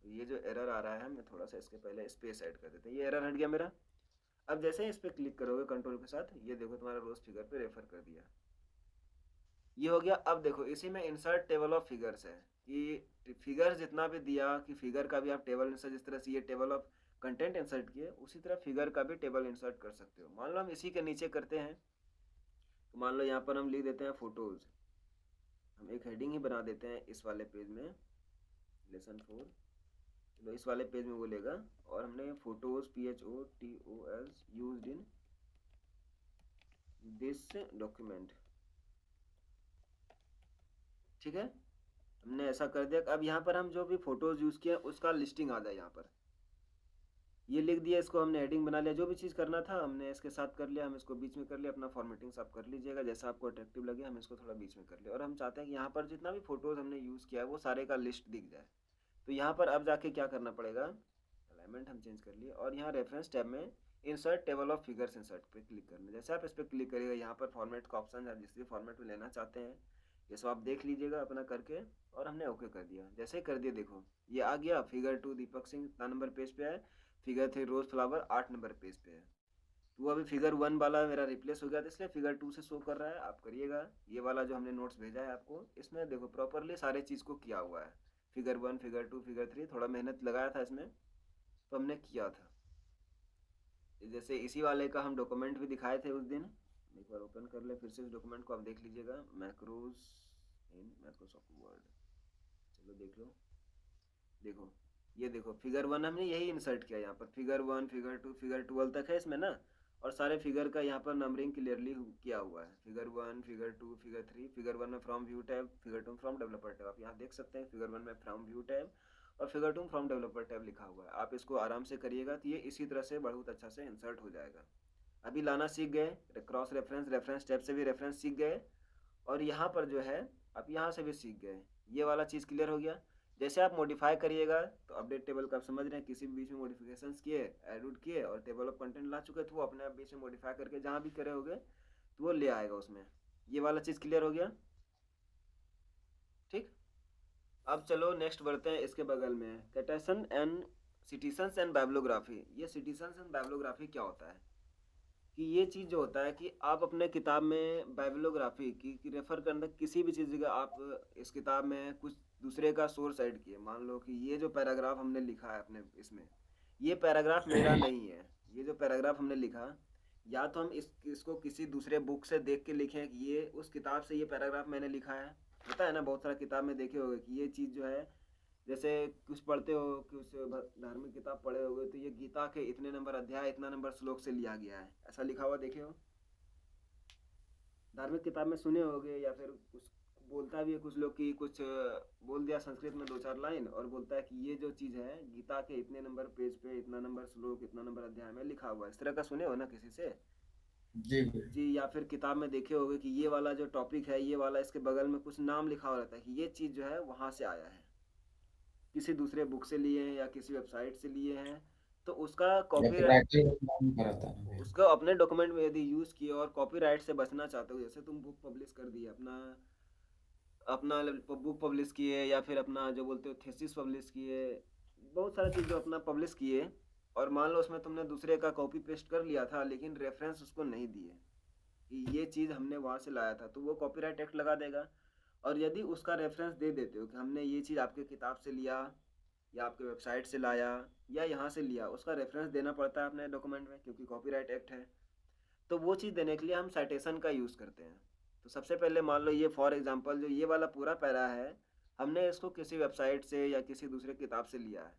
ये जो एरर आ रहा है, मैं थोड़ा सा इसके पहले स्पेस ऐड कर देते हैं, ये एरर हट गया मेरा। अब जैसे ही इस पर क्लिक करोगे कंट्रोल के साथ, ये देखो तुम्हारा रोज़ फिगर पे रेफर कर दिया, ये हो गया। अब देखो इसी में इंसर्ट टेबल ऑफ फिगर्स है, कि फिगर जितना भी दिया कि फिगर का भी आप टेबल इंसर्ट, जिस तरह से ये टेबल ऑफ कंटेंट इंसर्ट किए उसी तरह फिगर का भी टेबल इंसर्ट कर सकते हो। मान लो हम इसी के नीचे करते हैं, तो मान लो यहाँ पर हम लिख देते हैं फोटोज़, हम एक हेडिंग ही बना देते हैं इस वाले पेज में, लेसन 4, तो इस वाले पेज में वो लेगा। और हमने photos PHOTOS used in this document, ठीक है, हमने ऐसा कर दिया। अब यहाँ पर हम जो भी फोटोज़ यूज़ किए उसका लिस्टिंग आ जाए, यहाँ पर ये लिख दिया, इसको हमने हेडिंग बना लिया। जो भी चीज़ करना था हमने इसके साथ कर लिया, हम इसको बीच में कर लिया। अपना फॉर्मेटिंग आप कर लीजिएगा जैसा आपको अट्रैक्टिव लगे, हम इसको थोड़ा बीच में कर लिया। और हम चाहते हैं कि यहाँ पर जितना भी फोटोज़ हमने यूज़ किया है वो सारे का लिस्ट दिख जाए। तो यहाँ पर अब जाके क्या करना पड़ेगा, अलाइनमेंट हम चेंज कर लिए, और यहाँ रेफरेंस टैब में insert table of figures insert पे क्लिक करना। जैसे आप इस पर क्लिक करिएगा, यहाँ पर फॉर्मेट का ऑप्शन है, जिस भी फॉर्मेट में लेना चाहते हैं ये सब आप देख लीजिएगा अपना करके। और हमने ओके कर दिया। जैसे कर दिया देखो ये आ गया, figure 2 Deepak Singh 9 number page पे है, figure 3 rose flower 8 number page पे है। तो अभी फिगर 1 वाला मेरा रिप्लेस हो गया, तो इसलिए फिगर 2 से शो कर रहा है। आप करिएगा ये वाला जो हमने नोट्स भेजा है आपको, इसमें देखो प्रॉपरली सारे चीज़ को किया हुआ है। फिगर 1 फिगर 2 फिगर 3, थोड़ा मेहनत लगाया था इसमें तो हमने किया था। जैसे इसी वाले का हम डॉक्यूमेंट भी दिखाए थे उस दिन, एक बार ओपन कर ले फिर से इस डॉक्यूमेंट को, आप देख लीजिएगा, मैक्रोज इन माइक्रोसॉफ्ट वर्ड। चलो देख लो, देखो ये देखो फिगर 1 हमने यही इंसर्ट किया यहाँ पर, फिगर 1 फिगर 2 फिगर 12 तक है इसमें ना, और सारे फिगर का यहाँ पर नंबरिंग क्लियरली किया हुआ है। फिगर 1 फिगर 2 फिगर 3, फिगर 1 में from view tab, figure 2 from developer tab, आप यहाँ देख सकते हैं फिगर 1 में फ्रॉम व्यू टैब और फिगर 2 फ्रॉम डेवलपर टैब लिखा हुआ है। आप इसको आराम से करिएगा तो ये इसी तरह से बहुत अच्छा से इंसर्ट हो जाएगा। अभी लाना सीख गए, क्रॉस रेफरेंस, रेफरेंस टैब से भी रेफरेंस सीख गए, और यहाँ पर जो है आप यहाँ से भी सीख गए। ये वाला चीज़ क्लियर हो गया। जैसे आप मॉडिफाई करिएगा तो अपडेट टेबल का आप समझ रहे हैं, किसी भी बीच में मॉडिफिकेशंस किए, एड किए और टेबल ऑफ कंटेंट ला चुके, तो वो अपने आप बीच में मॉडिफाई करके जहाँ भी करे होगे तो वो ले आएगा उसमें। ये वाला चीज़ क्लियर हो गया, ठीक। अब चलो नेक्स्ट बढ़ते हैं इसके बगल में, सिटीजन्स एंड बाइब्लोग्राफी। ये सिटीजन्स एंड बाइब्लोग्राफी क्या होता है, कि ये चीज़ जो होता है कि आप अपने किताब में बाइबिलोग्राफी की रेफर करना किसी भी चीज़ का आप इस किताब में कुछ दूसरे का सोर्स ऐड किए, मान लो कि ये जो पैराग्राफ हमने लिखा है अपने इसमें, ये पैराग्राफ मेरा नहीं है। ये जो पैराग्राफ हमने लिखा, या तो हम इसको किसी दूसरे बुक से देख के लिखें कि ये उस किताब से ये पैराग्राफ मैंने लिखा है। होता है ना, बहुत सारा किताब में देखे होगे कि ये चीज़ जो है, जैसे कुछ पढ़ते हो, कुछ धार्मिक किताब पढ़े होगे तो ये गीता के इतने नंबर अध्याय इतना नंबर श्लोक से लिया गया है, ऐसा लिखा हुआ देखे हो। धार्मिक किताब में सुने होगे, या फिर कुछ बोलता भी है कुछ लोग कि कुछ बोल दिया संस्कृत में 2-4 लाइन और बोलता है कि ये जो चीज़ है गीता के इतने नंबर पेज पे इतना नंबर श्लोक इतना नंबर अध्याय में लिखा हुआ है। इस तरह का सुने हो ना किसी से जी जी। या फिर किताब में देखे होगे कि ये वाला जो टॉपिक है, ये वाला इसके बगल में कुछ नाम लिखा हुआ रहता है कि ये चीज़ जो है वहाँ से आया है, किसी दूसरे बुक से लिए हैं या किसी वेबसाइट से लिए हैं। तो उसका या कॉपी फिर राइटर नाम कराता है भैया। उसको अपने डॉक्यूमेंट में यदि यूज़ किए और कॉपीराइट से बचना चाहते हो, जैसे तुम बुक पब्लिश कर दिए, अपना अपना बुक पब्लिश किए, या फिर अपना जो बोलते हो थीसिस पब्लिश किए, बहुत सारा चीज़ जो अपना पब्लिश किए, और मान लो उसमें तुमने दूसरे का कॉपी पेस्ट कर लिया था लेकिन रेफरेंस उसको नहीं दिए कि ये चीज़ हमने वहाँ से लाया था, तो वो कॉपीराइट एक्ट लगा देगा। और यदि उसका रेफरेंस दे देते हो कि हमने ये चीज़ आपके किताब से लिया या आपके वेबसाइट से लाया या यहाँ से लिया, उसका रेफरेंस देना पड़ता है अपने डॉक्यूमेंट में क्योंकि कॉपीराइट एक्ट है। तो वो चीज़ देने के लिए हम साइटेशन का यूज़ करते हैं। तो सबसे पहले मान लो ये फॉर एग्जांपल जो ये वाला पूरा पैरा है, हमने इसको किसी वेबसाइट से या किसी दूसरे किताब से लिया है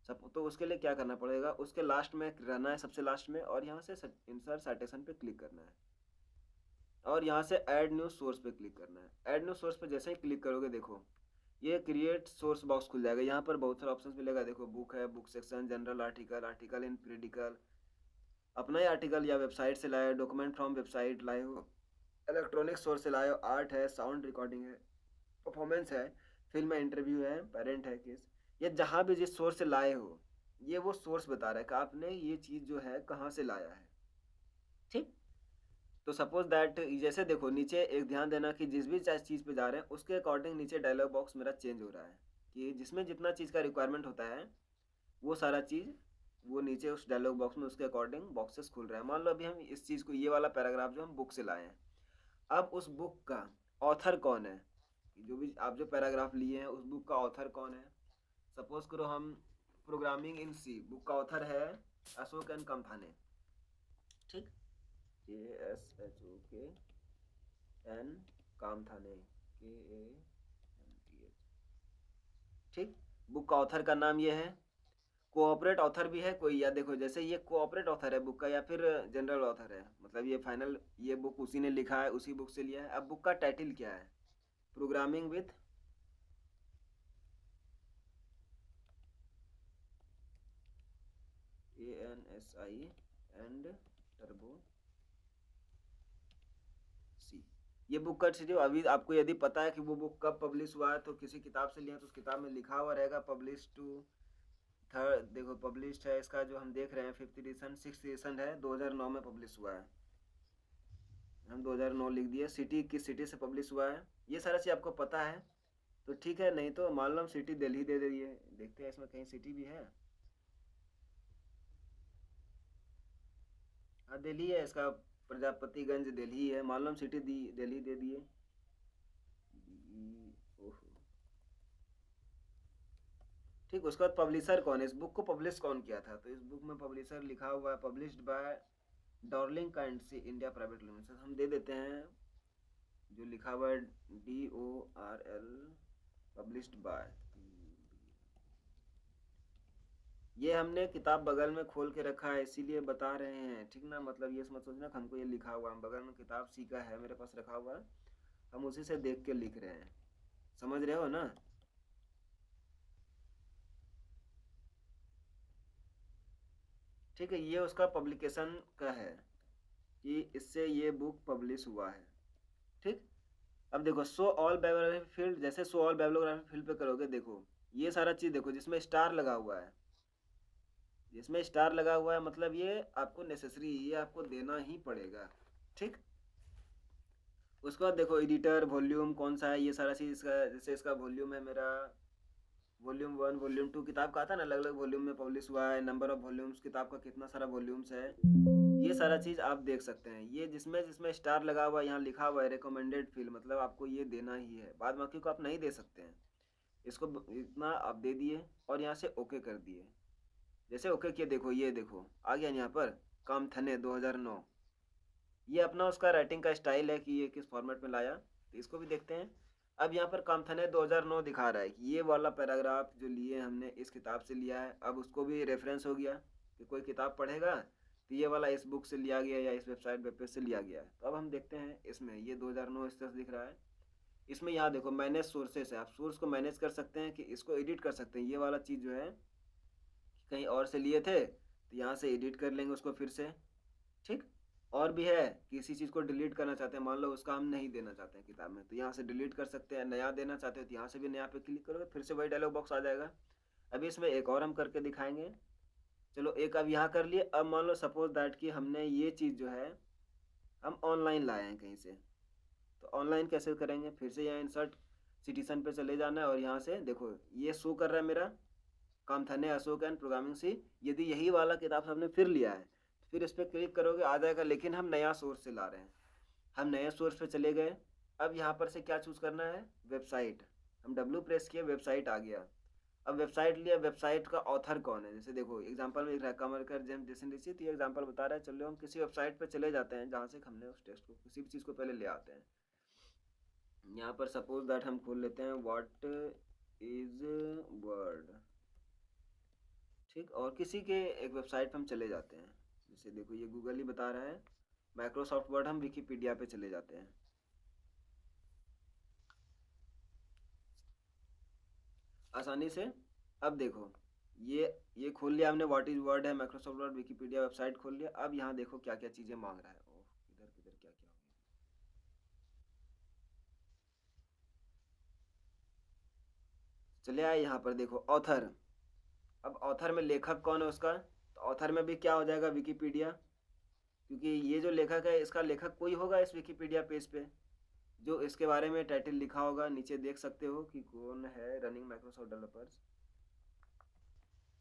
सब, तो उसके लिए क्या करना पड़ेगा, उसके लास्ट में रहना है, सबसे लास्ट में, और यहाँ से इंसर्ट साइटेशन पे क्लिक करना है और यहाँ से ऐड न्यू सोर्स पे क्लिक करना है। ऐड न्यू सोर्स पे जैसे ही क्लिक करोगे देखो ये क्रिएट सोर्स बॉक्स खुल जाएगा। यहाँ पर बहुत सारे ऑप्शंस मिलेगा, देखो बुक है, book section, general article, article in periodical, अपना ही आर्टिकल या वेबसाइट से लाए, डॉक्यूमेंट फ्रॉम वेबसाइट लाए हो, इलेक्ट्रॉनिक सोर्स से लाए हो, आर्ट है, साउंड रिकॉर्डिंग है, परफॉर्मेंस है, फिल्म है, इंटरव्यू है, पेरेंट है केस, ये जहाँ भी जिस सोर्स से लाए हो ये वो सोर्स बता रहा है कि आपने ये चीज़ जो है कहाँ से लाया है। ठीक, तो सपोज दैट जैसे देखो नीचे एक ध्यान देना कि जिस भी चीज़ पे जा रहे हैं उसके अकॉर्डिंग नीचे डायलॉग बॉक्स मेरा चेंज हो रहा है कि जिसमें जितना चीज़ का रिक्वायरमेंट होता है वो सारा चीज़ वो नीचे उस डायलॉग बॉक्स में उसके अकॉर्डिंग बॉक्सेस खुल रहा है। मान लो अभी हम इस चीज़ को, ये वाला पैराग्राफ जो हम बुक से लाए हैं, अब उस बुक का ऑथर कौन है, जो भी आप जो पैराग्राफ लिए हैं उस बुक का ऑथर कौन है। सपोज करो हम प्रोग्रामिंग इन सी, बुक का ऑथर है अशोक एन कम्थाने। ठीक, ASHOKN कामथाने, KAMTH। ठीक, बुक का ऑथर का नाम ये है। कोऑपरेट ऑथर भी है कोई, या देखो जैसे ये कोऑपरेट ऑथर है बुक का या फिर जनरल ऑथर है, मतलब ये फाइनल ये बुक उसी ने लिखा है, उसी बुक से लिया है। अब बुक का टाइटल क्या है, programming with ANSI and turbo C. ये बुक का चीज़ अभी आपको यदि पता है कि वो बुक कब पब्लिश हुआ है तो किसी किताब से लिया तो उस किताब में लिखा हुआ रहेगा पब्लिश टू थर्ड, देखो पब्लिश्ड है इसका जो हम देख रहे हैं 5th एडिशन, 6th एडिशन है, 2009 में पब्लिश हुआ है, हम 2009 लिख दिए। सिटी किस सिटी से पब्लिश हुआ है ये सारा चीज़ आपको पता है तो ठीक है, नहीं तो मान लो हम सिटी दिल्ली दे दिए, देखते हैं इसमें कहीं सिटी भी है। हाँ दिल्ली है, इसका प्रजापतिगंज दिल्ली है, मान लो हम सिटी दिल्ली दे दिए। ठीक, उसके बाद पब्लिशर कौन है, इस बुक को पब्लिश कौन किया था, तो इस बुक में पब्लिशर लिखा हुआ है published by Dorling Kindersley India private limited, हम दे देते हैं जो लिखा हुआ है DORL पब्लिश्ड बाय। ये हमने किताब बगल में खोल के रखा है इसीलिए बता रहे हैं, ठीक ना, मतलब ये मत सोचना हमको ये लिखा हुआ, हम बगल में किताब सी का है मेरे पास रखा हुआ है, हम उसी से देख के लिख रहे हैं, समझ रहे हो ना। ठीक है, ये उसका पब्लिकेशन का है कि इससे ये बुक पब्लिश हुआ है। ठीक, अब देखो शो ऑल बायोग्राफी फील्ड, जैसे शो ऑल बायोग्राफी फील्ड पे करोगे देखो ये सारा चीज़ देखो जिसमें स्टार लगा हुआ है, जिसमें स्टार लगा हुआ है मतलब ये आपको नेसेसरी, ये आपको देना ही पड़ेगा। ठीक, उसके बाद देखो एडिटर वॉल्यूम कौन सा है, ये सारा चीज़ इसका, जैसे इसका वॉल्यूम है मेरा वॉल्यूम 1 वॉल्यूम 2, किताब का आता है ना अलग अलग वॉल्यूम में पब्लिश हुआ है, नंबर ऑफ वॉल्यूम्स, किताब का कितना सारा वॉल्यूम्स है, ये सारा चीज़ आप देख सकते हैं। ये जिसमें जिसमें स्टार लगा हुआ है, यहाँ लिखा हुआ है रिकमेंडेड फील्ड, मतलब आपको ये देना ही है, बाद बाकी को आप नहीं दे सकते हैं। इसको इतना आप दे दिए और यहाँ से ओके कर दिए। जैसे ओके किए, देखो ये देखो आ गया यहाँ पर कामथने 2009। ये अपना उसका राइटिंग का स्टाइल है कि ये किस फॉर्मेट में लाया, तो इसको भी देखते हैं। अब यहाँ पर कामथने 2009 दिखा रहा है कि ये वाला पैराग्राफ जो लिए हमने इस किताब से लिया है। अब उसको भी रेफरेंस हो गया कि कोई किताब पढ़ेगा तो ये वाला इस बुक से लिया गया या इस वेबसाइट वेब पेज से लिया गया है। तो अब हम देखते हैं इसमें ये 2009 इस तरह से दिख रहा है। इसमें यहाँ देखो मैनेज सोर्सेस है, आप सोर्स को मैनेज कर सकते हैं कि इसको एडिट कर सकते हैं। ये वाला चीज़ जो है कहीं और से लिए थे तो यहाँ से एडिट कर लेंगे उसको फिर से, ठीक। और भी है, किसी चीज़ को डिलीट करना चाहते हैं, मान लो उसका हम नहीं देना चाहते हैं किताब में, तो यहाँ से डिलीट कर सकते हैं। नया देना चाहते हैं तो यहाँ से भी नया पे क्लिक करोगे, फिर से वही डायलॉग बॉक्स आ जाएगा। अभी इसमें एक और हम करके दिखाएंगे। चलो एक अब यहाँ कर लिए। अब मान लो सपोज दैट कि हमने ये चीज़ जो है हम ऑनलाइन लाए हैं कहीं से, तो ऑनलाइन कैसे करेंगे, फिर से यहाँ इंसर्ट सिटीजन पे चले जाना है और यहाँ से देखो ये शो कर रहा है मेरा कामथने अशोक एंड प्रोग्रामिंग सी। यदि यही वाला किताब हमने फिर लिया है तो फिर इस पर क्लिक करोगे आ जाएगा, लेकिन हम नया सोर्स से ला रहे हैं। हम नए सोर्स पे चले गए। अब यहाँ पर से क्या चूज़ करना है, वेबसाइट। हम W प्रेस किए, वेबसाइट आ गया। अब वेबसाइट लिया, वेबसाइट का ऑथर कौन है, जैसे देखो एग्जांपल में लिख कमरकर जेम्स जैसन ऋषि, तो ये एग्जांपल बता रहा है। चलो हम किसी वेबसाइट पे चले जाते हैं जहाँ से हमने उस टेक्स्ट को किसी भी चीज़ को पहले ले आते हैं। यहाँ पर सपोज दैट हम खोल लेते हैं व्हाट इज वर्ड, ठीक। और किसी के एक वेबसाइट पे हम चले जाते हैं, जैसे देखो ये गूगल ही बता रहा है माइक्रोसॉफ्ट वर्ड, हम विकिपीडिया पे चले जाते हैं। आसानी से। अब देखो ये खोल लिया हमने, व्हाट इज वर्ड है, माइक्रोसॉफ्ट वर्ड, विकिपीडिया वेबसाइट खोल लिया। अब यहाँ देखो क्या क्या चीज़ें मांग रहा है। ओह किधर किधर क्या क्या हो गया। चले आए यहाँ पर देखो ऑथर। अब ऑथर में लेखक कौन है उसका, तो ऑथर में भी क्या हो जाएगा विकिपीडिया, क्योंकि ये जो लेखक है इसका लेखक कोई होगा इस विकिपीडिया पेज पे, जो इसके बारे में टाइटल लिखा होगा। नीचे देख सकते हो कि कौन है, रनिंग माइक्रोसॉफ्ट डेवलपर्स,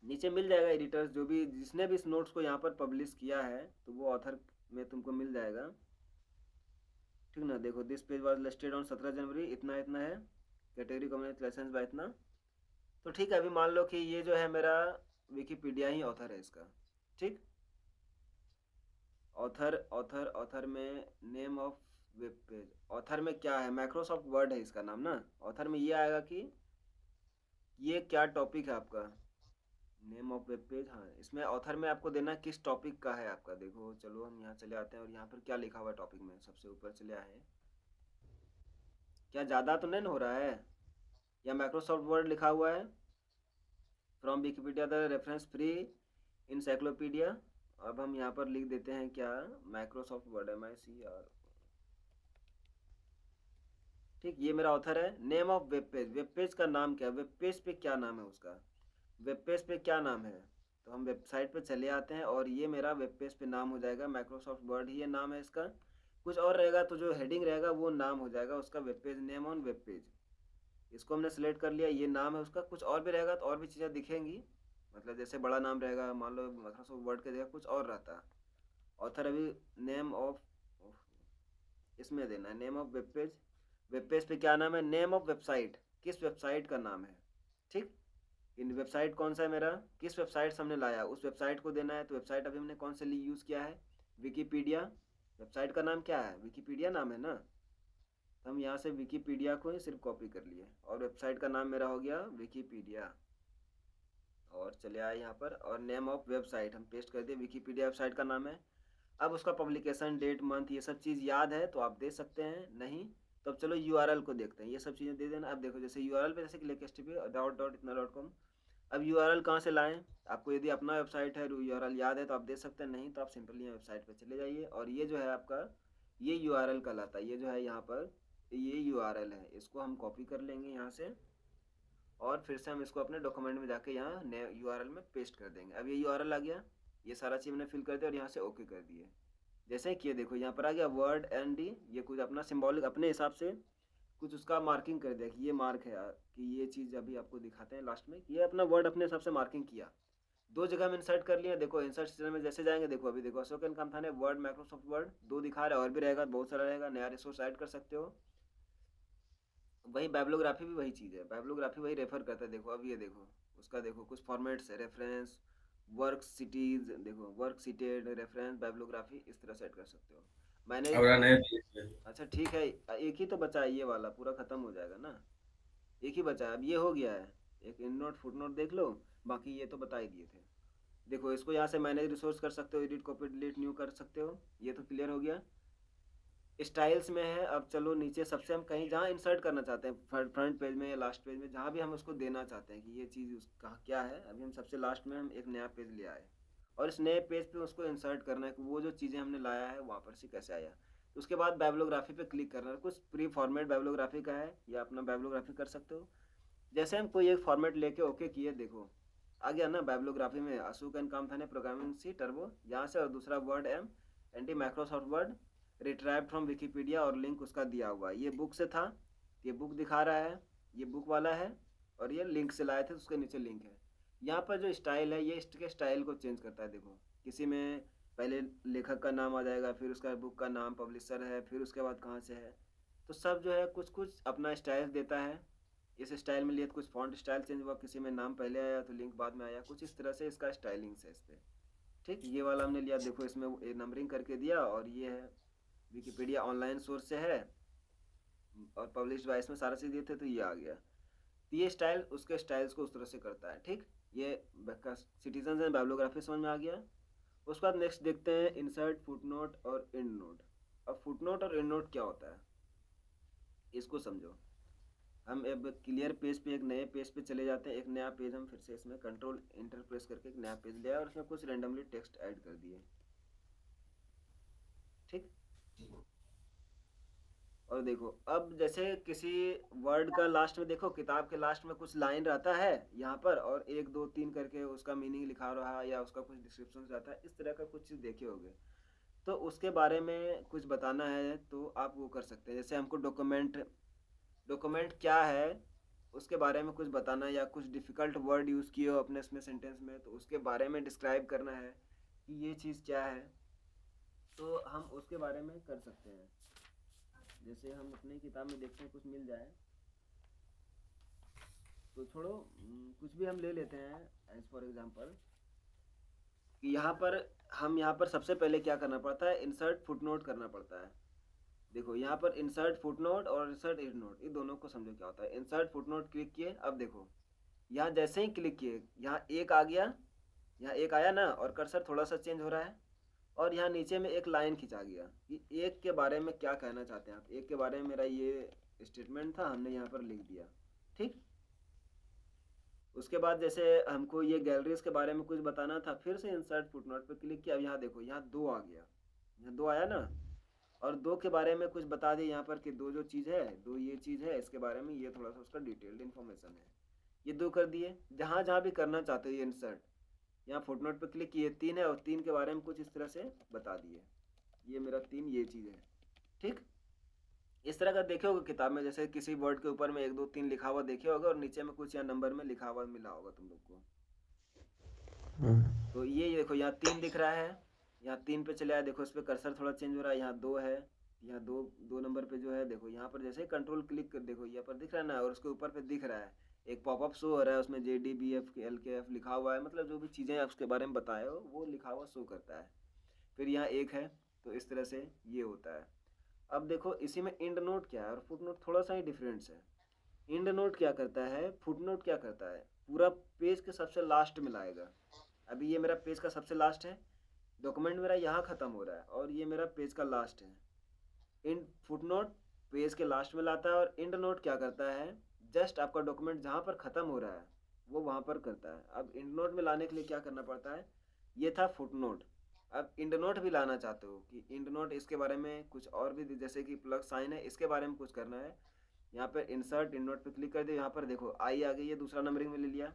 नीचे मिल जाएगा एडिटर्स, जो भी जिसने भी इस नोट्स को यहाँ पर पब्लिश किया है तो वो ऑथर में तुमको मिल जाएगा, ठीक ना। देखो this page was listed on 17 जनवरी, इतना इतना है, कैटेगरी कम्युनिटी लाइसेंस बाय इतना। तो ठीक है, अभी मान लो कि ये जो है मेरा विकिपीडिया ही ऑथर है इसका, ठीक। ऑथर ऑथर ऑथर में name of web page, author में क्या है, माइक्रोसॉफ्ट वर्ड है इसका नाम ना। ऑथर में ये आएगा कि ये क्या टॉपिक है आपका, नेम ऑफ वेब पेज। हाँ, इसमें ऑथर में आपको देना किस टॉपिक का है आपका। देखो चलो हम यहाँ चले आते हैं और यहाँ पर क्या लिखा हुआ है टॉपिक में, सबसे ऊपर चले आए। क्या ज़्यादा तो नहीं हो रहा है, या माइक्रोसॉफ्ट वर्ड लिखा हुआ है, from Wikipedia the reference free encyclopedia. अब हम यहाँ पर लिख देते हैं क्या, माइक्रोसॉफ्ट वर्ड MICR, ठीक। ये मेरा ऑथर है। Name of web page, web page का नाम क्या है, वेब पेज पे क्या नाम है उसका, वेब पेज पे क्या नाम है। तो हम वेबसाइट पे चले आते हैं और ये मेरा वेब पेज पे नाम हो जाएगा माइक्रोसॉफ्ट वर्ड ही ये नाम है इसका। कुछ और रहेगा तो जो हेडिंग रहेगा वो नाम हो जाएगा उसका, web page name on web page. इसको हमने सेलेक्ट कर लिया, ये नाम है उसका। कुछ और भी रहेगा तो और भी चीज़ें दिखेंगी, मतलब जैसे बड़ा नाम रहेगा, मान लो माइक्रोसॉफ्ट वर्ड के जगह कुछ और रहता। ऑथर अभी नेम ऑफ, इसमें देना है name of web page. Web page पे क्या नाम है, नेम ऑफ वेबसाइट, किस वेबसाइट का नाम है, ठीक। इन वेबसाइट कौन सा है मेरा, किस वेबसाइट से हमने लाया उस वेबसाइट को देना है। तो वेबसाइट अभी हमने कौन से लिए यूज़ किया है, विकिपीडिया। वेबसाइट का नाम क्या है, विकिपीडिया नाम है ना। तो हम यहाँ से विकिपीडिया को ही सिर्फ कॉपी कर लिए और वेबसाइट का नाम मेरा हो गया विकिपीडिया। और चले आए यहाँ पर और नेम ऑफ वेबसाइट हम पेस्ट कर दिए, विकिपीडिया वेबसाइट का नाम है। अब उसका पब्लिकेशन डेट मंथ ये सब चीज़ याद है तो आप दे सकते हैं, नहीं तो अब चलो URL को देखते हैं, ये सब चीज़ें दे देना। अब देखो जैसे URL पे जैसे कि लेक .iतना.com। अब URL कहाँ से लाएं, आपको यदि अपना वेबसाइट है URL याद है तो आप दे सकते हैं, नहीं तो आप सिंपली यहाँ वेबसाइट पे चले जाइए और ये जो है आपका ये URL कहलाता है। ये जो है यहाँ पर ये URL है, इसको हम कॉपी कर लेंगे यहाँ से और फिर से हम इसको अपने डॉक्यूमेंट में जाके यहाँ URL में पेस्ट कर देंगे। अब ये URL आ गया, ये सारा चीज़ मैंने फिल कर दिया और यहाँ से ओके कर दिए। जैसे कि ये देखो यहाँ पर आ गया वर्ड ND, ये कुछ अपना सिंबॉलिक अपने हिसाब से कुछ उसका मार्किंग कर दिया कि ये मार्क है कि ये चीज़ अभी आपको दिखाते हैं लास्ट में कि ये अपना वर्ड अपने हिसाब से मार्किंग किया। दो जगह हम इंसर्ट कर लिए। देखो इंसर्ट सेक्शन में जैसे जाएंगे, देखो अभी देखो अशोक एन कामथा ने वर्ड, माइक्रोसॉफ्ट वर्ड 2 दिखा रहा है, और भी रहेगा, बहुत सारा रहेगा, नया रिसोर्स ऐड कर सकते हो। वही बाइब्लोग्राफी भी वही चीज़ है, बाइब्लोग्राफी वही रेफर करता है। देखो अब ये देखो उसका, देखो कुछ फॉर्मेट्स है, रेफरेंस, वर्क सिटीज, देखो वर्क सिटेड, रेफरेंस, बाइब्लोग्राफी, इस तरह से ऐड कर सकते हो। मैंने अब नया पेज पे। अच्छा ठीक है, एक ही तो बचा है, ये वाला पूरा खत्म हो जाएगा ना, एक ही बचा है, अब ये हो गया है। एक इन नोट फुट नोट देख लो, बाकी ये तो बता ही दिए थे। देखो इसको यहाँ से मैनेज रिसोर्स कर सकते हो, एडिट कॉपी डिलीट न्यू कर सकते हो, ये तो क्लियर हो गया। स्टाइल्स में है, अब चलो नीचे सबसे हम कहीं जहाँ इंसर्ट करना चाहते हैं, फ्रंट पेज में या लास्ट पेज में, जहाँ भी हम उसको देना चाहते हैं कि ये चीज़ उसका क्या है, अभी हम सबसे लास्ट में हम एक नया पेज ले आए, और इस नए पेज पे उसको इंसर्ट करना है कि वो जो चीज़ें हमने लाया है वहाँ पर से कैसे आया। तो उसके बाद बाइब्लोग्राफी पे क्लिक करना है, कुछ प्री फॉर्मेट बाइब्लोग्राफी का है, या अपना बाइब्लोग्राफी कर सकते हो। जैसे हम कोई एक फॉर्मेट लेके ओके किए, देखो आ गया ना बाइब्लोग्राफी में, अशोक एन काम था ने प्रोग्रामिंग सी टर्बो यहाँ से, और दूसरा word M anti Microsoft Word retrieve from Wikipedia, और लिंक उसका दिया हुआ है, ये बुक से था, ये बुक दिखा रहा है, ये बुक वाला है, और ये लिंक से लाए थे, उसके नीचे लिंक है। यहाँ पर जो स्टाइल है, ये इसके स्टाइल को चेंज करता है। देखो किसी में पहले लेखक का नाम आ जाएगा, फिर उसका बुक का नाम, पब्लिशर है, फिर उसके बाद कहाँ से है, तो सब जो है कुछ कुछ अपना स्टाइल देता है। इस स्टाइल में लिए तो कुछ फॉन्ट स्टाइल चेंज हुआ, किसी में नाम पहले आया तो लिंक बाद में आया, कुछ इस तरह से इसका स्टाइलिंग है इस पर। ठीक, ये वाला हमने लिया, देखो इसमें नंबरिंग करके दिया, और ये है विकिपीडिया ऑनलाइन सोर्स से है, और पब्लिश बाय इसमें सारा चीज़ दिए थे, तो ये आ गया। तो ये स्टाइल उसके स्टाइल्स को उस तरह से करता है। ठीक, ये सिटीजन एंड बाइब्लोग्राफी समझ में आ गया। उसके बाद नेक्स्ट देखते हैं इंसर्ट फुटनोट और एंड नोट। अब फुटनोट और एंड नोट क्या होता है, इसको समझो। हम अब क्लियर पेज पे, एक नए पेज पे चले जाते हैं, एक नया पेज हम फिर से इसमें कंट्रोल इंटर प्रेस करके एक नया पेज ले आए, और उसमें कुछ रेंडमली टेक्स्ट ऐड कर दिए। ठीक, और देखो अब जैसे किसी वर्ड का लास्ट में, देखो किताब के लास्ट में कुछ लाइन रहता है यहाँ पर, और 1 2 3 करके उसका मीनिंग लिखा रहा है, या उसका कुछ डिस्क्रिप्शन रहता है, इस तरह का कुछ चीज़ देखे होगे। तो उसके बारे में कुछ बताना है तो आप वो कर सकते हैं। जैसे हमको डॉक्यूमेंट, डॉक्यूमेंट क्या है उसके बारे में कुछ बताना, या कुछ डिफ़िकल्ट वर्ड यूज़ किए हो अपने इसमें सेंटेंस में, तो उसके बारे में डिस्क्राइब करना है कि ये चीज़ क्या है, तो हम उसके बारे में कर सकते हैं। जैसे हम अपनी किताब में देखते हैं कुछ मिल जाए, तो छोड़ो कुछ भी हम ले लेते हैं, एज फॉर एग्जांपल कि यहाँ पर सबसे पहले क्या करना पड़ता है, इंसर्ट फुटनोट करना पड़ता है। देखो यहाँ पर इंसर्ट फुटनोट और इंसर्ट एंड नोट, ये दोनों को समझो क्या होता है। इंसर्ट फुटनोट क्लिक किए, अब देखो यहाँ जैसे ही क्लिक किए, यहाँ एक आ गया, यहाँ एक आया ना, और कर्सर थोड़ा सा चेंज हो रहा है, और यहाँ नीचे में एक लाइन खिंचा गया कि एक के बारे में क्या कहना चाहते हैं आप। एक के बारे में मेरा ये स्टेटमेंट था, हमने यहाँ पर लिख दिया। ठीक, उसके बाद जैसे हमको ये गैलरीज के बारे में कुछ बताना था, फिर से इंसर्ट फुटनोट पे क्लिक किया, अब यहाँ देखो यहाँ 2 आ गया, यहाँ 2 आया ना, और 2 के बारे में कुछ बता दिए यहाँ पर कि 2 जो चीज़ है, 2 ये चीज़ है, इसके बारे में ये थोड़ा सा उसका डिटेल्ड इन्फॉर्मेशन है, ये 2 कर दिए। जहाँ जहाँ भी करना चाहते हो ये इंसर्ट, यहाँ फुटनोट पे क्लिक किए, 3 है, और 3 के बारे में कुछ इस तरह से बता दिए, ये मेरा 3 ये चीज़ है। ठीक, इस तरह का देखे होगा किताब में, जैसे किसी वर्ड के ऊपर में 1 2 3 लिखा हुआ देखे होगा, और नीचे में कुछ यहाँ नंबर में लिखा हुआ मिला होगा तुम लोग को। तो ये देखो यहाँ 3 दिख रहा है, यहाँ 3 पे चले आए, देखो इस पर कर्सर थोड़ा चेंज हो रहा है, यहाँ 2 है, यहाँ 2 नंबर पे जो है, देखो यहाँ पर जैसे कंट्रोल क्लिक कर, देखो यहाँ पर दिख रहा है ना, और उसके ऊपर पे दिख रहा है एक पॉपअप शो हो रहा है, उसमें JDBF LKF लिखा हुआ है, मतलब जो भी चीज़ें आप उसके बारे में बताए हो वो लिखा हुआ शो करता है। फिर यहाँ 1 है, तो इस तरह से ये होता है। अब देखो इसी में एंड नोट क्या है और फुट नोट थोड़ा सा ही डिफरेंस है। एंड नोट क्या करता है, फुट नोट क्या करता है, पूरा पेज के सबसे लास्ट में लाएगा। अभी ये मेरा पेज का सबसे लास्ट है, डॉक्यूमेंट मेरा यहाँ ख़त्म हो रहा है, और ये मेरा पेज का लास्ट है। एंड फुट नोट पेज के लास्ट में लाता है, और एंड नोट क्या करता है, जस्ट आपका डॉक्यूमेंट जहाँ पर ख़त्म हो रहा है वो वहाँ पर करता है। अब एंड नोट में लाने के लिए क्या करना पड़ता है, ये था फुट नोट। अब एंड नोट भी लाना चाहते हो कि एंड नोट इसके बारे में कुछ और भी, जैसे कि प्लग साइन है, इसके बारे में कुछ करना है, यहाँ पर इंसर्ट एंड नोट पे क्लिक कर दिया, यहाँ पर देखो आई आ गई है, दूसरा नंबरिंग में ले लिया,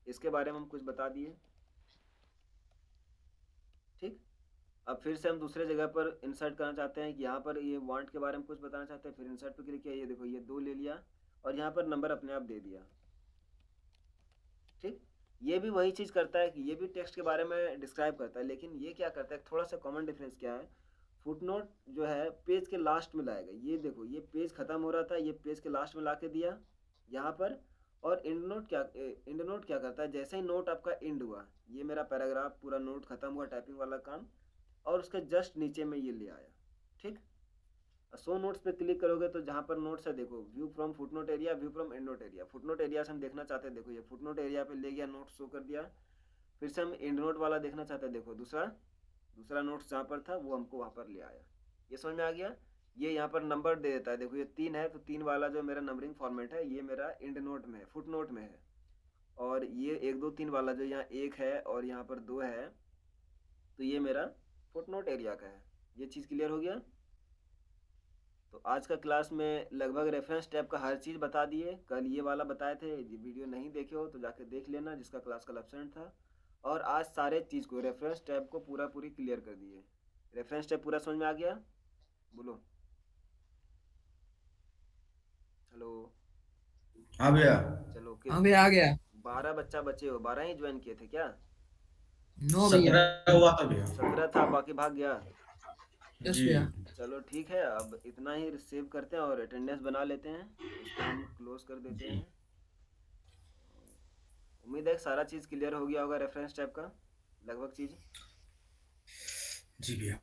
इसके बारे में हम कुछ बता दिए। ठीक, अब फिर से हम दूसरे जगह पर इंसर्ट करना चाहते हैं कि यहाँ पर ये वांट के बारे में कुछ बताना चाहते हैं, फिर इंसर्ट पे क्लिक किया, ये देखो ये 2 ले लिया, और यहाँ पर नंबर अपने आप दे दिया। ठीक, ये भी वही चीज़ करता है कि ये भी टेक्स्ट के बारे में डिस्क्राइब करता है, लेकिन ये क्या करता है, थोड़ा सा कॉमन डिफरेंस क्या है, फुटनोट जो है पेज के लास्ट में लाएगा। ये देखो, ये पेज खत्म हो रहा था, ये पेज के लास्ट में ला के दिया यहाँ पर। और एंड नोट क्या करता है, जैसे ही नोट आपका एंड हुआ, ये मेरा पैराग्राफ पूरा नोट खत्म हुआ, टाइपिंग वाला काम, और उसके जस्ट नीचे में ये ले आया। ठीक, शो नोट्स पे क्लिक करोगे तो जहाँ पर नोट्स है देखो, view from footnote area, view from and note area. Footnote area से हम देखना चाहते हैं, देखो ये फुटनोट एरिया पे ले गया, नोट शो कर दिया। फिर से हम एंड नोट वाला देखना चाहते हैं, देखो दूसरा नोट्स जहाँ पर था वो हमको वहाँ पर ले आया। ये समझ में आ गया। ये यहाँ पर नंबर दे देता है, देखो ये 3 है, तो 3 वाला जो मेरा नंबरिंग फॉर्मेट है ये मेरा एंड नोट में है, फुट नोट में है। और ये 1 2 3 वाला जो यहाँ 1 है और यहाँ पर 2 है, तो ये मेरा फुट नोट एरिया का है। ये चीज़ क्लियर हो गया। तो आज का क्लास में लगभग रेफरेंस टैब का हर चीज़ बता दिए। कल ये वाला बताए थे, वीडियो नहीं देखे हो तो जाके देख लेना, जिसका क्लास कल एब्सेंट था। और आज सारे चीज़ को, रेफरेंस टैब को पूरी क्लियर कर दिए। रेफरेंस टैब पूरा समझ में आ गया? बोलो हेलो। हाँ भैया। चलो हाँ भैया आ गया। 12 बच्चा बचे हो, 12 ही ज्वाइन किए थे क्या? 9 भैया। 17 हुआ था भैया। 17 था, बाकी भाग गया। यस जी भैया। चलो ठीक है, अब इतना ही सेव करते हैं और अटेंडेंस बना लेते हैं, इसको हम क्लोज कर देते जी हैं। उम्मीद है कि सारा चीज़ क्लियर हो गया होगा रेफरेंस टैब का, लगभग चीज़। जी भैया।